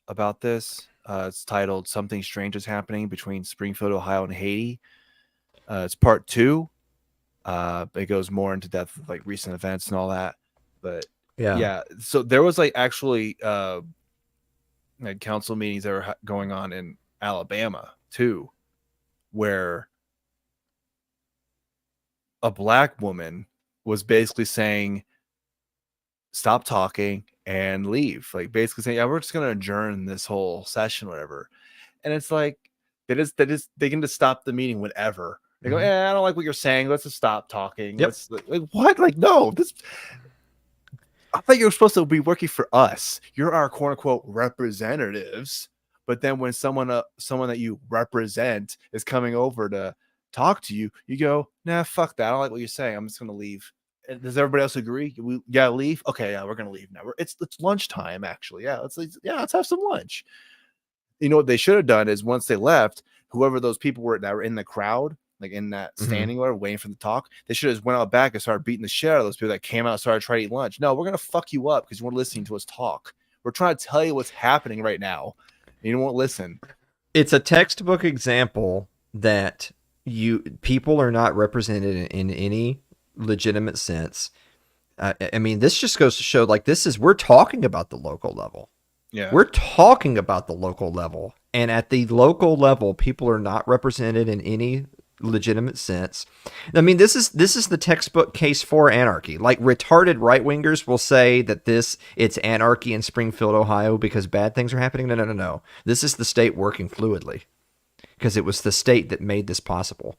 about this. It's titled "Something Strange is Happening Between Springfield, Ohio, and Haiti." It's part 2. It goes more into depth of like recent events and all that. But yeah. So there was like actually like council meetings that were going on in Alabama too, where a black woman was basically saying, "Stop talking and leave," like basically saying, yeah, we're just going to adjourn this whole session, whatever. And it's like, they can just stop the meeting whenever. They go, I don't like what you're saying. Let's just stop talking. Yep. Like, what? Like, no, I thought you were supposed to be working for us. You're our quote unquote representatives. But then when someone that you represent is coming over to talk to you, you go, nah, fuck that. I don't like what you're saying. I'm just going to leave. Does everybody else agree? Leave. Okay, yeah, we're gonna leave now. It's lunchtime, actually. Let's have some lunch. You know what they should have done is once they left, whoever those people were that were in the crowd, like in that standing order, waiting for the talk, they should have just went out back and started beating the shit out of those people that came out and started trying to eat lunch. No, we're gonna fuck you up because you weren't listening to us talk. We're trying to tell you what's happening right now. And you won't listen. It's a textbook example that people are not represented in any legitimate sense. I mean, this just goes to show, like, we're talking about the local level. Yeah. We're talking about the local level. And at the local level, people are not represented in any legitimate sense. I mean, this is the textbook case for anarchy. Like, retarded right-wingers will say that it's anarchy in Springfield, Ohio because bad things are happening. No. This is the state working fluidly because it was the state that made this possible.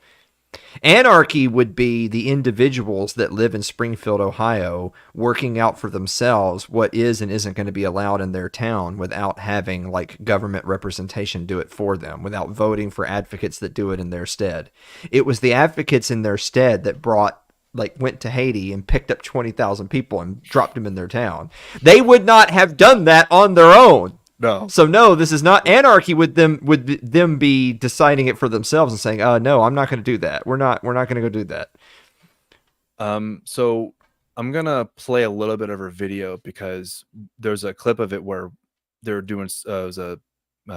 Anarchy would be the individuals that live in Springfield, Ohio, working out for themselves what is and isn't going to be allowed in their town without having like government representation do it for them, without voting for advocates that do it in their stead. It was the advocates in their stead that went to Haiti and picked up 20,000 people and dropped them in their town. They would not have done that on their own. No. So no, this is not anarchy. With them be deciding it for themselves and saying, no, I'm not going to do that. We're not going to go do that. So I'm gonna play a little bit of her video because there's a clip of it where they're doing it was a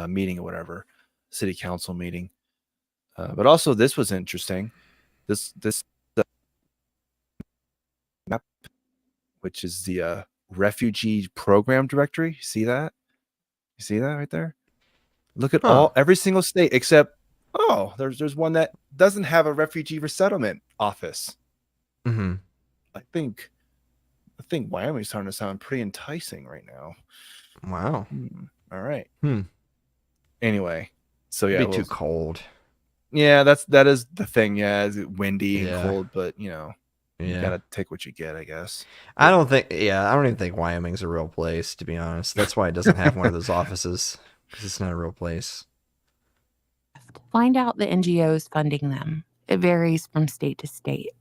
meeting or whatever, city council meeting. But also this was interesting. This map, which is the refugee program directory. See that? You see that right there? Look at every single state except there's one that doesn't have a refugee resettlement office. Mm-hmm. I think Wyoming's starting to sound pretty enticing right now. Wow. All right. Anyway, so yeah, It'd be too cold. Yeah, that is the thing. Yeah, it's windy and cold, but you gotta take what you get, I guess. I don't even think Wyoming's a real place, to be honest. That's why it doesn't have one of those offices, because it's not a real place. Find out the NGOs funding them. It varies from state to state.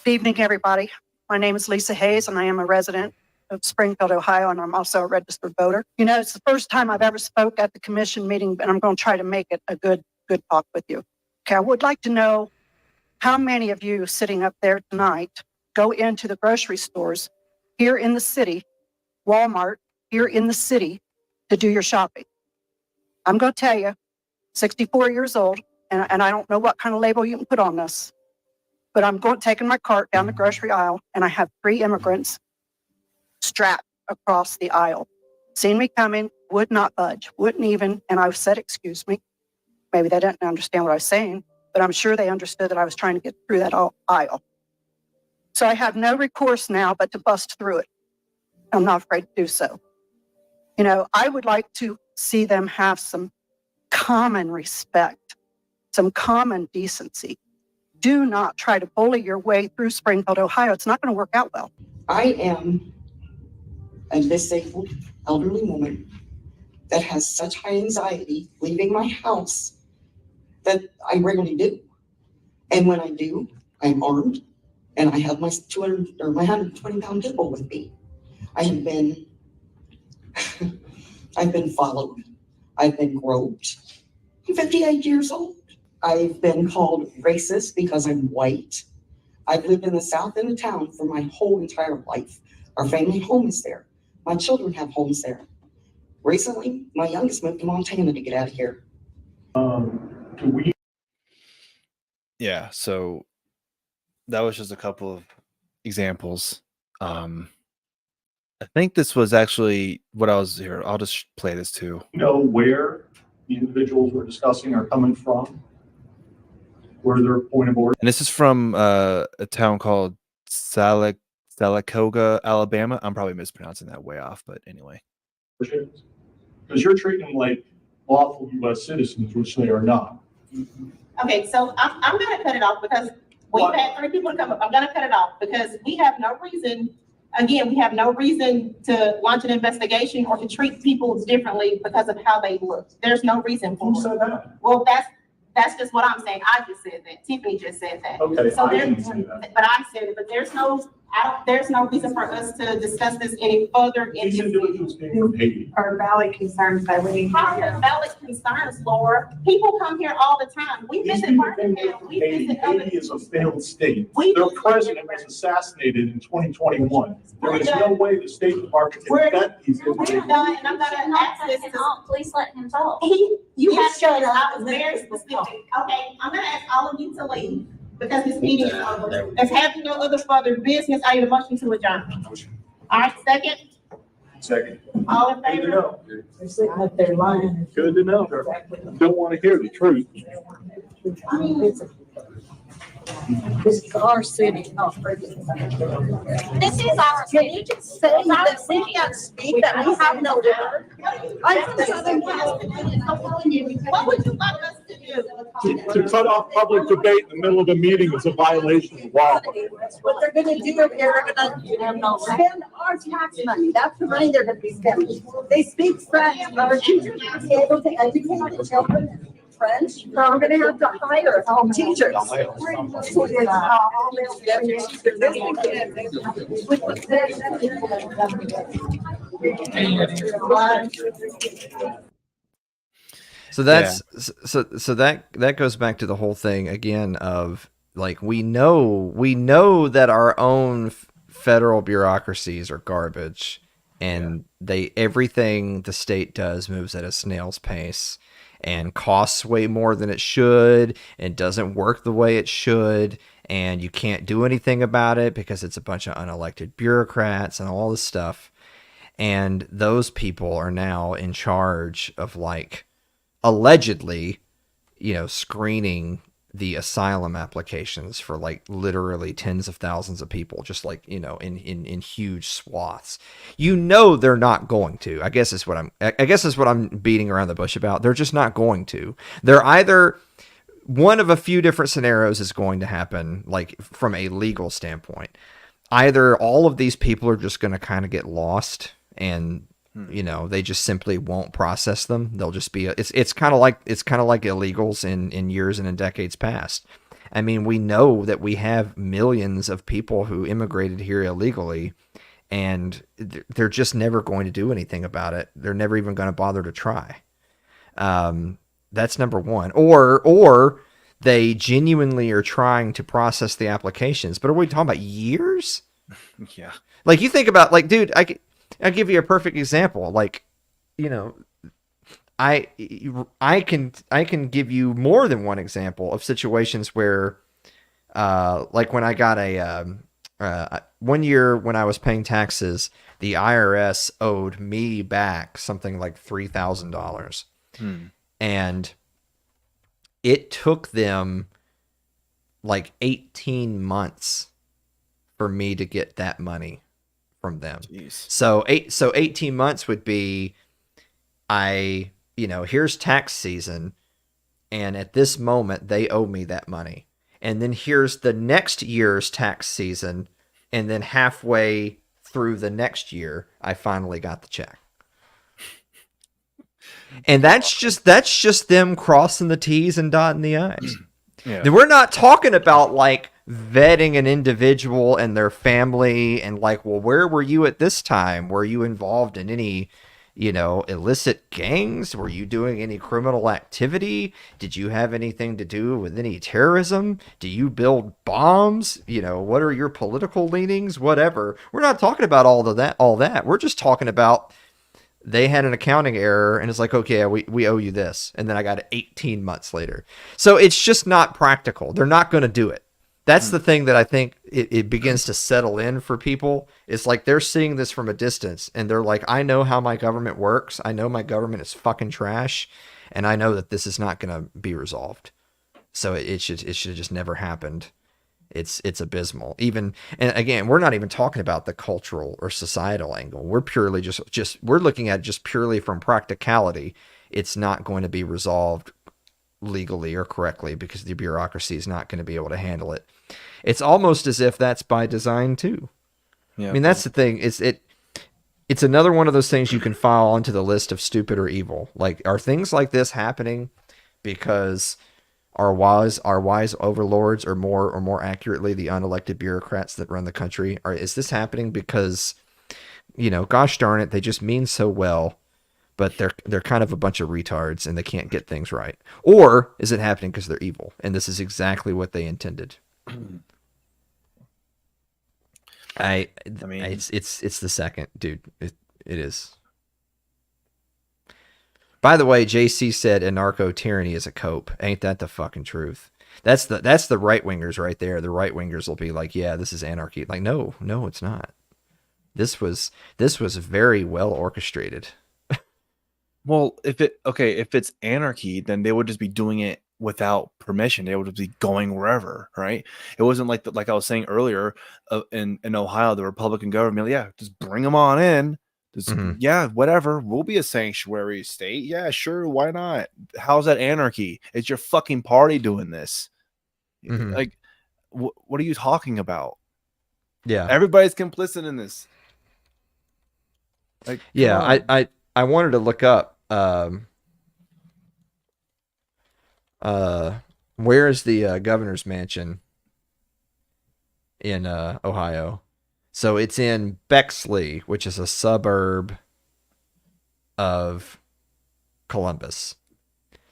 Good evening, everybody. My name is Lisa Hayes, and I am a resident of Springfield, Ohio, and I'm also a registered voter. It's the first time I've ever spoke at the commission meeting, and I'm going to try to make it a good talk with you. Okay, I would like to know how many of you sitting up there tonight go into the grocery stores here in the city, Walmart here in the city, to do your shopping. I'm going to tell you, 64 years old, and I don't know what kind of label you can put on this, but I'm taking my cart down the grocery aisle, and I have 3 immigrants strapped across the aisle. Seen me coming, would not budge, wouldn't even, and I said, excuse me. Maybe they didn't understand what I was saying, but I'm sure they understood that I was trying to get through that aisle. So I have no recourse now but to bust through it. I'm not afraid to do so. I would like to see them have some common respect, some common decency. Do not try to bully your way through Springfield, Ohio. It's not going to work out well. I am a disabled elderly woman that has such high anxiety leaving my house that I rarely do. And when I do, I'm armed and I have my 120-pound pit bull with me. I've been followed. I've been groped. I'm 58 years old. I've been called racist because I'm white. I've lived in the south end of town for my whole entire life. Our family home is there. My children have homes there. Recently, my youngest moved to Montana to get out of here. Yeah, so that was just a couple of examples. I think this was actually what I was here. I'll just play this too. Know where the individuals we're discussing are coming from, where their point of origin. And this is from a town called Salicoga, Alabama. I'm probably mispronouncing that way off, but anyway. Because you're treating them like lawful U.S. citizens, which they are not. Okay, so I'm going to cut it off because we've had 3 people come up. I'm going to cut it off because we have no reason. Again, we have no reason to launch an investigation or to treat people differently because of how they look. There's no reason for it. Well, that's just what I'm saying. I just said that. Tiffany just said that. Okay, so I didn't say that. But I said it. But there's no reason for us to discuss this any further. These individuals came from Haiti. Are valid concerns by living here. How are valid concerns, Laura? People come here all the time. We visit Birmingham. We visit Haiti is a failed state. Their president was assassinated in 2021. There is no way the State Department can vet these individuals. We're done, and I'm going to ask this. Please let him talk. You have shut up. I was very specific. Okay, I'm going to ask all of you to leave because this meeting is over. Let's have no other further business. I need a motion to adjourn. All right, second. Second. All in favor? They're sitting up there lying. Good to know. Don't want to hear the truth. This is our city. This is our Can you just say that we can't speak, that we have no word? What would you like us to do? To cut off public debate in the middle of a meeting is a violation of law. What they're gonna do, they're gonna spend our tax money. That's the money they're gonna be spending. They speak French, our teachers will be able to educate our children French, so we're gonna have to hire teachers. So that's so that goes back to the whole thing again of like we know that our own federal bureaucracies are garbage, and everything the state does moves at a snail's pace and costs way more than it should and doesn't work the way it should, and you can't do anything about it because it's a bunch of unelected bureaucrats and all this stuff. And those people are now in charge of, like, allegedly, screening the asylum applications for, like, literally tens of thousands of people, just like, in huge swaths. They're not going to. I guess is what I'm beating around the bush about. They're just not going to. They're either one of a few different scenarios is going to happen, like from a legal standpoint. Either all of these people are just going to kind of get lost and they just simply won't process them. They'll just be it's kind of like illegals in years and in decades past. I mean, we know that we have millions of people who immigrated here illegally, and they're just never going to do anything about it. They're never even going to bother to try. That's number one. Or they genuinely are trying to process the applications, but are we talking about years? Yeah. Like, you think about, like, dude, I'll give you a perfect example. Like, I can give you more than one example of situations where, like when I got one year when I was paying taxes, the IRS owed me back something like $3,000. And it took them like 18 months for me to get that money from them. Jeez. So 18 months would be, here's tax season, and at this moment they owe me that money. And then here's the next year's tax season, and then halfway through the next year, I finally got the check. And that's just them crossing the T's and dotting the I's. Yeah. We're not talking about like vetting an individual and their family and like, well, where were you at this time? Were you involved in any, illicit gangs? Were you doing any criminal activity? Did you have anything to do with any terrorism? Do you build bombs? What are your political leanings? Whatever. We're not talking about all that. We're just talking about they had an accounting error and it's like, okay, we owe you this. And then I got it 18 months later. So it's just not practical. They're not going to do it. That's the thing that I think it begins to settle in for people. It's like they're seeing this from a distance and they're like, I know how my government works. I know my government is fucking trash. And I know that this is not going to be resolved. So it should have just never happened. It's abysmal. And again, we're not even talking about the cultural or societal angle. We're purely we're looking at just purely from practicality. It's not going to be resolved legally or correctly because the bureaucracy is not going to be able to handle it. It's almost as if that's by design too. Yeah. I mean, that's the thing. It's another one of those things you can file onto the list of stupid or evil. Like, are things like this happening because our wise overlords, or more accurately, the unelected bureaucrats that run the country, is this happening because, gosh darn it, they just mean so well, but they're kind of a bunch of retards and they can't get things right? Or is it happening because they're evil and this is exactly what they intended? I mean, it's the second, dude. It is. By the way, JC said anarcho tyranny is a cope. Ain't that the fucking truth? That's the right wingers right there. The right wingers will be like, yeah, this is anarchy. Like, no, it's not. This was very well orchestrated. Well, if it's anarchy, then they would just be doing it without permission. They would just be going wherever, right? It wasn't like I was saying earlier, in Ohio, the Republican government, yeah, just bring them on in. Just, yeah, whatever. We'll be a sanctuary state. Yeah, sure. Why not? How's that anarchy? It's your fucking party doing this. Like, what are you talking about? Yeah, everybody's complicit in this. Like, yeah, I wanted to look up. Where is the governor's mansion in Ohio? So it's in Bexley, which is a suburb of Columbus.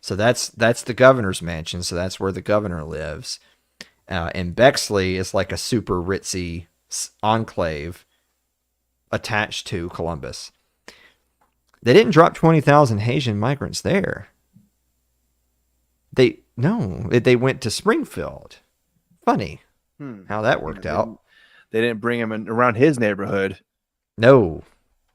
So that's the governor's mansion. So that's where the governor lives. And Bexley is like a super ritzy enclave attached to Columbus. They didn't drop 20,000 Haitian migrants there. They went to Springfield. Funny how that worked out. They didn't bring him in around his neighborhood. No.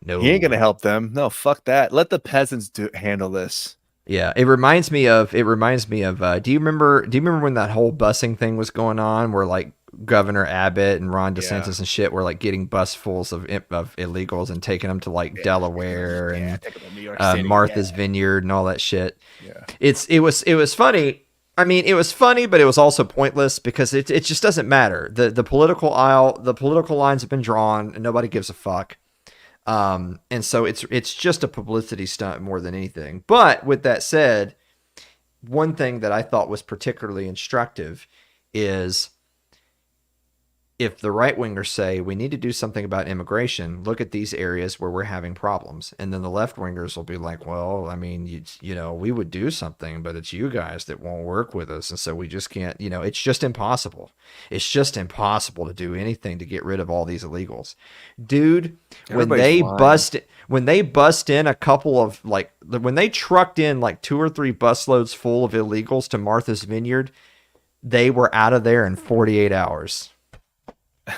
He ain't gonna help them. No, fuck that. Let the peasants handle this. Yeah, it reminds me of. Do you remember when that whole busing thing was going on, where like Governor Abbott and Ron DeSantis and shit were like getting busfuls of illegals and taking them to like Delaware and New York City, Martha's Vineyard and all that shit. Yeah. It was funny. I mean, it was funny, but it was also pointless because it just doesn't matter. The political lines have been drawn and nobody gives a fuck. And so it's just a publicity stunt more than anything. But with that said, one thing that I thought was particularly instructive is if the right wingers say we need to do something about immigration, look at these areas where we're having problems. And then the left wingers will be like, well, I mean, you know, we would do something, but it's you guys that won't work with us. And so we just can't, you know, it's just impossible. It's just impossible to do anything to get rid of all these illegals. Dude, when they bust in a couple of when they trucked in like 2 or 3 busloads full of illegals to Martha's Vineyard, they were out of there in 48 hours.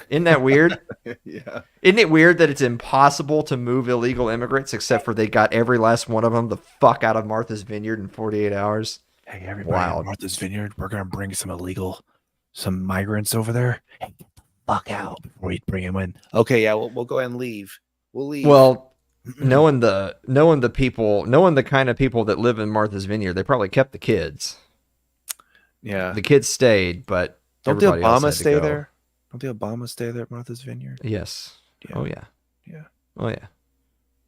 Isn't that weird? Yeah. Isn't it weird that it's impossible to move illegal immigrants except for they got every last one of them the fuck out of Martha's Vineyard in 48 hours? Hey, everybody, at Martha's Vineyard, we're going to bring some migrants over there. Hey, get the fuck out before we bring them in. Okay, yeah, we'll go ahead and leave. We'll leave. Well, knowing the kind of people that live in Martha's Vineyard, they probably kept the kids. Yeah. The kids stayed, but don't the everybody else had Obamas to stay go. there? Don't the Obamas stay there at Martha's Vineyard? Yes. Yeah. Oh yeah. Yeah. Oh yeah.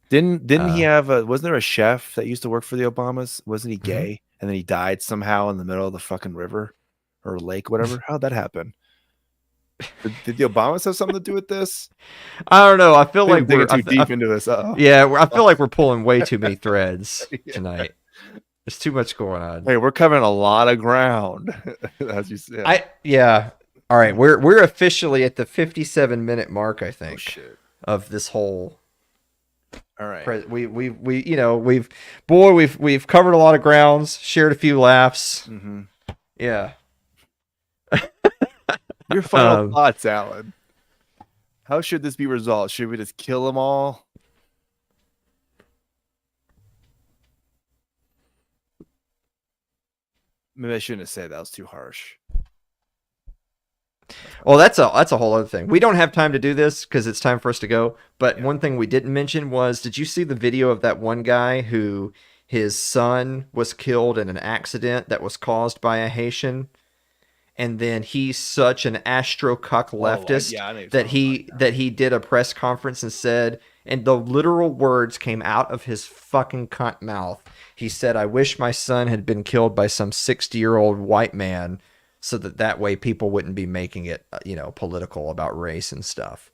Didn't he have wasn't there a chef that used to work for the Obamas? Wasn't he gay? And then he died somehow in the middle of the fucking river or lake, whatever. How'd that happen? Did the Obamas have something to do with this? I don't know. I feel like we're we're too deep into this. Yeah, I feel like we're pulling way too many threads tonight. There's too much going on. Hey, we're covering a lot of ground, as you said. Yeah. All right, we're officially at the 57-minute mark, I think, of this whole. All right, we've covered a lot of grounds, shared a few laughs. Mm-hmm. Yeah. Your final thoughts, Alan. How should this be resolved? Should we just kill them all? Maybe I shouldn't have said that. Was too harsh. Well, that's a whole other thing. We don't have time to do this because it's time for us to go. But one thing we didn't mention was, did you see the video of that one guy who his son was killed in an accident that was caused by a Haitian? And then he's such an astro-cuck leftist that he did a press conference and said, and the literal words came out of his fucking cunt mouth. He said, "I wish my son had been killed by some 60-year-old white man so that way people wouldn't be making it, political about race and stuff."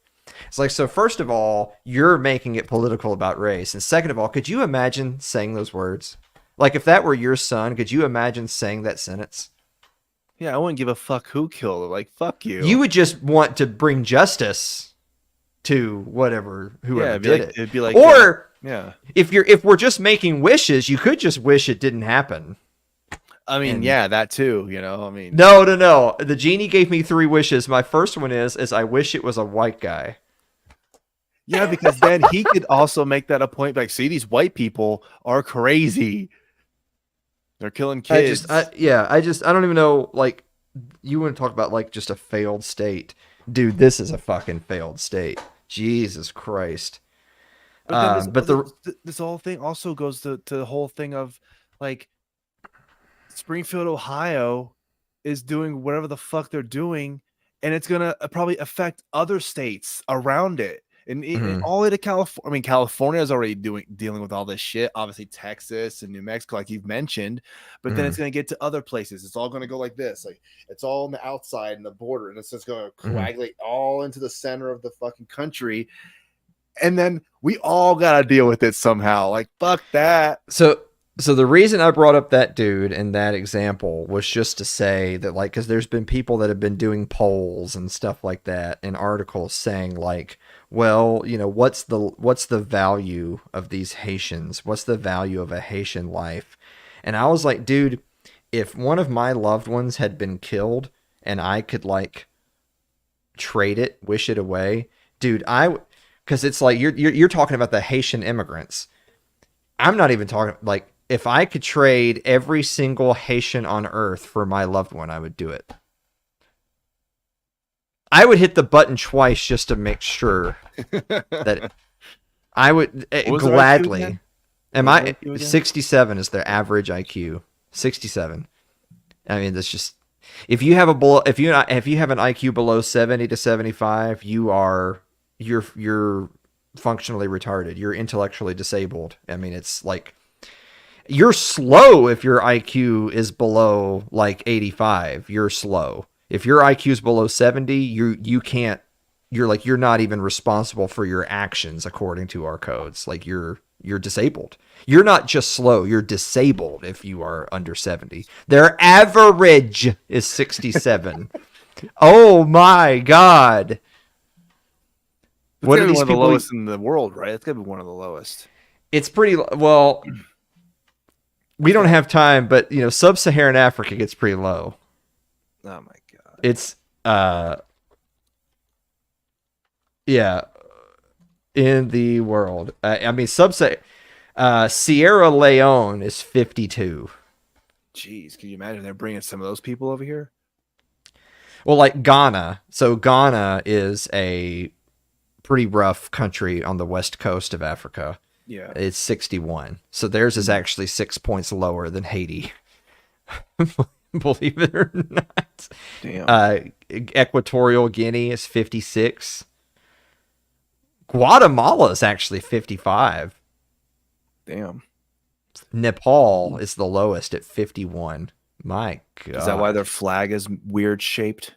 It's like, so first of all, you're making it political about race. And second of all, could you imagine saying those words? Like, if that were your son, could you imagine saying that sentence? Yeah, I wouldn't give a fuck who killed him. Like, fuck you. You would just want to bring justice to whoever did it. It'd be like, or if we're just making wishes, you could just wish it didn't happen. I mean, that too. No. The genie gave me 3 wishes. My first one is I wish it was a white guy. Yeah, because then he could also make that a point. Like, see, these white people are crazy. They're killing kids. I don't even know. Like, you want to talk about like just a failed state, dude? This is a fucking failed state. Jesus Christ. But this whole thing also goes to the whole thing of like Springfield, Ohio, is doing whatever the fuck they're doing, and it's gonna probably affect other states around it. And all the way to California. I mean, California is already dealing with all this shit. Obviously, Texas and New Mexico, like you've mentioned. But then it's going to get to other places. It's all going to go like this. Like, it's all on the outside and the border, and it's just going to coagulate all into the center of the fucking country. and then we all gotta deal with it somehow. Like, fuck that. So the reason I brought up that dude in that example was just to say that, like, because there's been people that have been doing polls and stuff like that and articles saying, like, well, you know, what's the value of these Haitians? What's the value of a Haitian life? And I was like, dude, if one of my loved ones had been killed and I could, like, trade it, wish it away, dude, because it's like you're talking about the Haitian immigrants. I'm not even talking, like, if I could trade every single Haitian on earth for my loved one, I would do it. I would hit the button twice just to make sure that I would gladly. Am I 67 is their average IQ? 67. I mean, that's just, if you have an IQ below 70 to 75, you're functionally retarded. You're intellectually disabled. I mean, it's like, you're slow if your IQ is below like 85. You're slow. If your IQ is below 70, you can't. You're not even responsible for your actions according to our codes. Like, you're disabled. You're not just slow. You're disabled if you are under 70. Their average is 67. Oh my God! What are these people? One of the lowest in the world, right? It's gonna be one of the lowest. It's pretty well. We don't have time, but you know, sub-Saharan Africa gets pretty low. Oh my God. It's yeah, in the world. I mean, Sierra Leone is 52. Jeez, can you imagine they're bringing some of those people over here? Well, like Ghana. So Ghana is a pretty rough country on the west coast of Africa. Yeah. It's 61. So theirs is actually 6 points lower than Haiti. Believe it or not. Damn. Equatorial Guinea is 56. Guatemala is actually 55. Damn. Nepal is the lowest at 51. My God. Is that why their flag is weird shaped?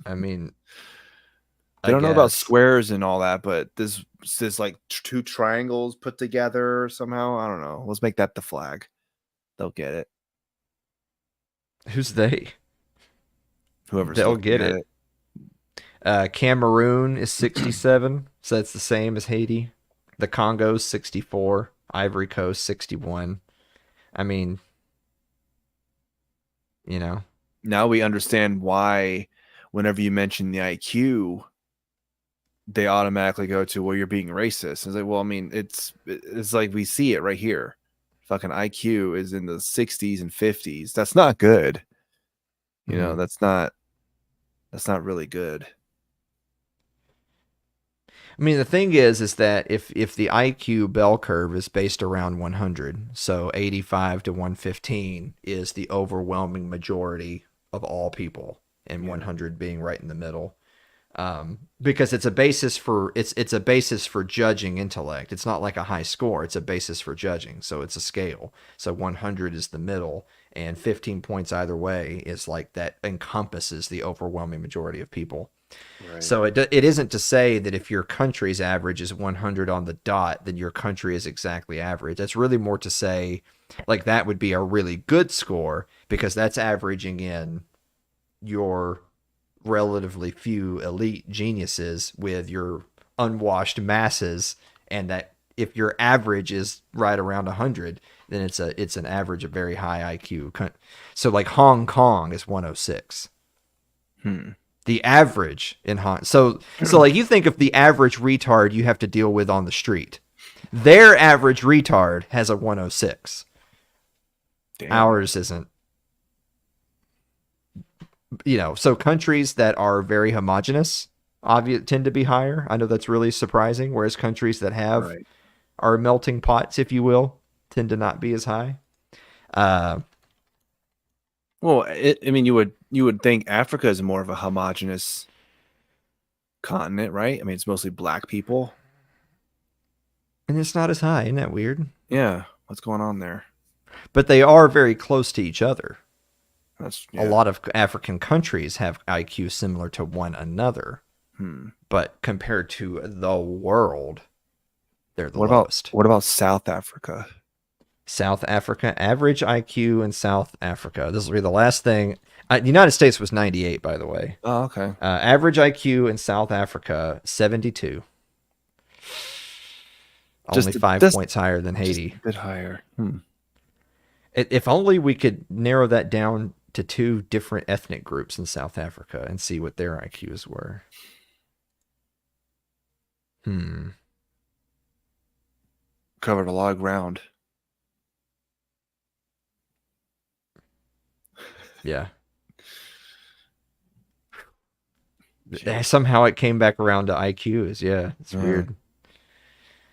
I mean, I don't know about squares and all that, but this like two triangles put together somehow. I don't know. Let's make that the flag. They'll get it. Who's they? Whoever's they'll get it. Cameroon is 67, so that's the same as Haiti. The Congo's 64. Ivory Coast 61. I mean, you know. Now we understand why whenever you mention the IQ, they automatically go to, well, you're being racist. It's like, well, I mean, it's like we see it right here. Fucking IQ is in the 60s and 50s. That's not good. You know, that's not really good. I mean, the thing is that if the IQ bell curve is based around 100, so 85 to 115 is the overwhelming majority of all people, and 100 being right in the middle. Because it's a basis for it's a basis for judging intellect. It's not like a high score. It's a basis for judging. So it's a scale. So 100 is the middle, and 15 points either way is like that encompasses the overwhelming majority of people. Right. So it isn't to say that if your country's average is 100 on the dot, then your country is exactly average. That's really more to say, like, that would be a really good score because that's averaging in your relatively few elite geniuses with your unwashed masses, and that if your average is right around 100, then it's an average of very high IQ. So like Hong Kong is 106. The average in so like, you think of the average retard you have to deal with on the street. Their average retard has a 106. Damn. Ours isn't. You know, so countries that are very homogenous tend to be higher. I know that's really surprising, whereas countries that have are melting pots, if you will, tend to not be as high. Well, I mean, you would think Africa is more of a homogenous continent, right? I mean, it's mostly black people, and it's not as high. Isn't that weird? Yeah, what's going on there? But they are very close to each other. That's a lot of African countries have IQ similar to one another. But compared to the world, they're the What lowest. What about South Africa? South Africa, average IQ in South Africa. This will be the last thing. The United States was 98, by the way. Oh, okay. Average IQ in South Africa, 72. Only 5 points higher than Haiti. Just a bit higher. If only we could narrow that down to 2 different ethnic groups in South Africa and see what their IQs were. Covered a lot of ground. Yeah. Somehow it came back around to IQs. Yeah, it's weird.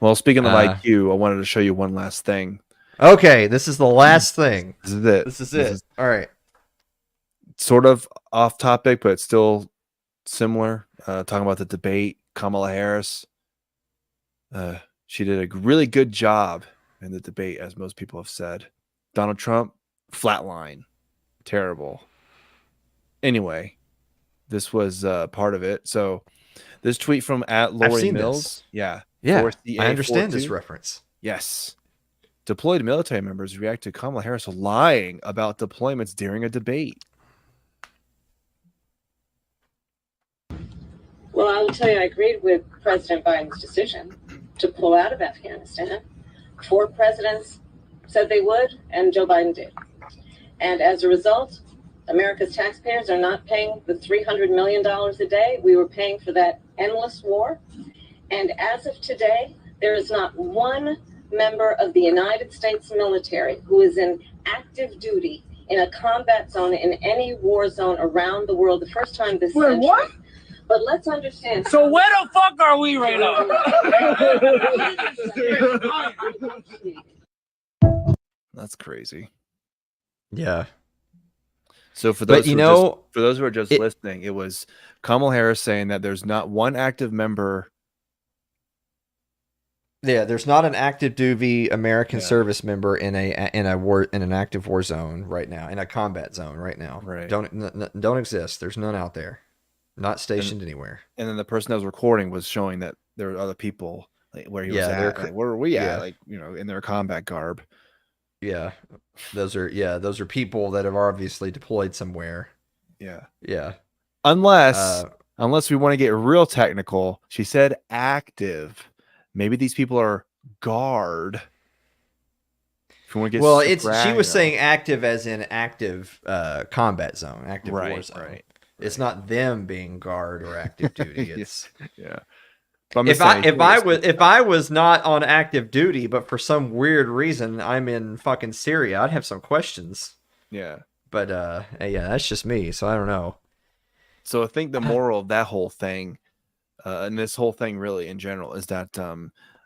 Well, speaking of IQ, I wanted to show you one last thing. Okay, this is the last thing. This is it. This is it. All right. Sort of off topic, but it's still similar. Talking about the debate, Kamala Harris. She did a really good job in the debate, as most people have said. Donald Trump, flatline. Terrible. Anyway, this was part of it. So this tweet from @Lori Mills. This. Yeah. I understand 4CA42. this reference. Yes. Deployed military members react to Kamala Harris lying about deployments during a debate. Well, I will tell you, I agreed with President Biden's decision to pull out of Afghanistan. 4 presidents said they would, and Joe Biden did. And as a result, America's taxpayers are not paying the $300 million a day we were paying for that endless war. And as of today, there is not one member of the United States military who is in active duty in a combat zone in any war zone around the world. The first time this century. What? But let's understand. So where the fuck are we right now? That's crazy. Yeah. So for But those for those who are just listening, it was Kamala Harris saying that there's not one active member. Yeah, there's not an active duty American service member in an active war zone right now, in a combat zone right now. Right. Don't exist. There's none out there. Not stationed anywhere. And then the person that was recording was showing that there were other people where he was at. Like, where were we at? Like, in their combat garb. Yeah. Those are people that have obviously deployed somewhere. Yeah. Yeah. Unless we want to get real technical, she said active. Maybe these people are guard. If you want to get she was saying active as in active combat zone, active war zone. Right. It's not them being guard or active duty. It's yeah. If I was not on active duty, but for some weird reason I'm in fucking Syria, I'd have some questions. Yeah. But yeah, that's just me, so I don't know. So I think the moral of that whole thing, and this whole thing really in general, is that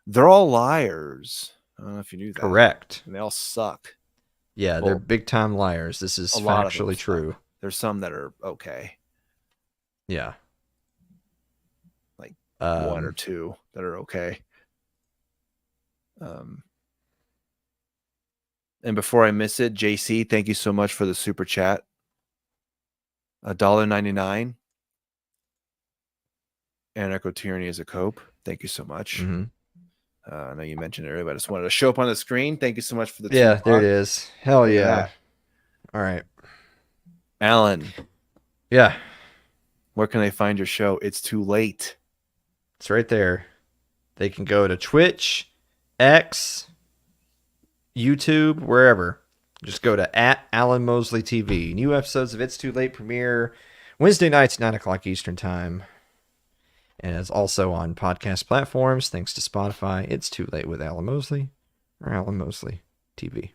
they're all liars. I don't know if you knew that. Correct. And they all suck. Yeah, they're big time liars. This is factually true. There's some that are okay. Yeah. Like 1 or 2 that are okay. And before I miss it, JC, thank you so much for the super chat. $1.99. Anarcho-tyranny is a cope. Thank you so much. I know you mentioned it earlier, but I just wanted to show up on the screen. Thank you so much for the there it is. Hell yeah. All right. Alan. Yeah. Where can they find your show? It's too late. It's right there. They can go to Twitch, X, YouTube, wherever. Just go to @Alan Mosley TV. New episodes of It's Too Late premiere Wednesday nights, 9 o'clock Eastern time. And it's also on podcast platforms. Thanks to Spotify. It's Too Late with Alan Mosley or Alan Mosley TV.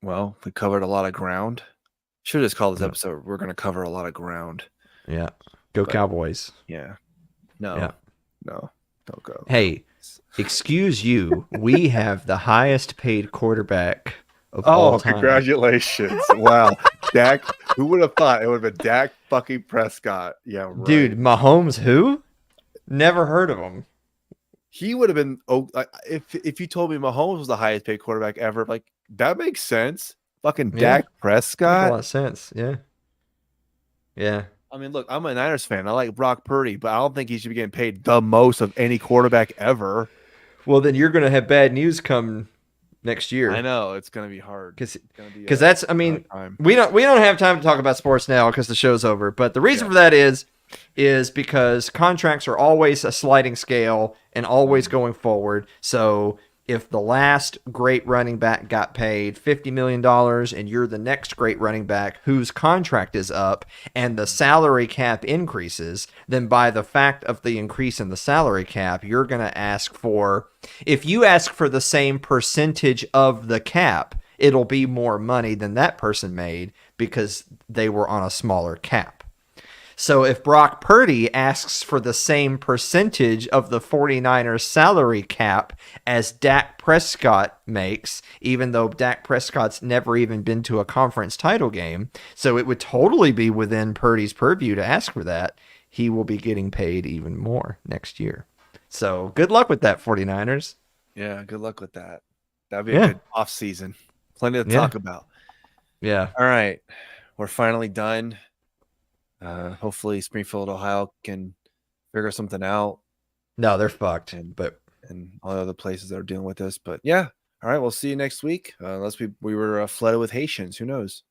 Well, we covered a lot of ground. Should have just called this episode "We're going to cover a lot of ground." Yeah. Go Cowboys. Yeah. No. Yeah. No. Don't go. Hey, excuse you. We have the highest paid quarterback of all time. Congratulations. Wow. Dak, who would have thought it would have been Dak fucking Prescott? Yeah, right. Dude, Mahomes who? Never heard of him. He would have been if you told me Mahomes was the highest paid quarterback ever, like that makes sense. Fucking Dak Prescott. Makes a lot of sense. Yeah. Yeah. I mean, look, I'm a Niners fan. I like Brock Purdy, but I don't think he should be getting paid the most of any quarterback ever. Well, then you're going to have bad news come next year. I know it's going to be hard because that's. I mean, we don't have time to talk about sports now because the show's over. But the reason for that is because contracts are always a sliding scale and always going forward. So if the last great running back got paid $50 million and you're the next great running back whose contract is up and the salary cap increases, then by the fact of the increase in the salary cap, you're going to ask for, if you ask for the same percentage of the cap, it'll be more money than that person made because they were on a smaller cap. So if Brock Purdy asks for the same percentage of the 49ers salary cap as Dak Prescott makes, even though Dak Prescott's never even been to a conference title game, so it would totally be within Purdy's purview to ask for that, he will be getting paid even more next year. So good luck with that, 49ers. Yeah, good luck with that. That'd be a good off season. Plenty to talk about. Yeah. All right. We're finally done. Hopefully Springfield, Ohio can figure something out. No, they're fucked. And all the other places that are dealing with this. But yeah. All right. We'll see you next week. Unless we were flooded with Haitians. Who knows?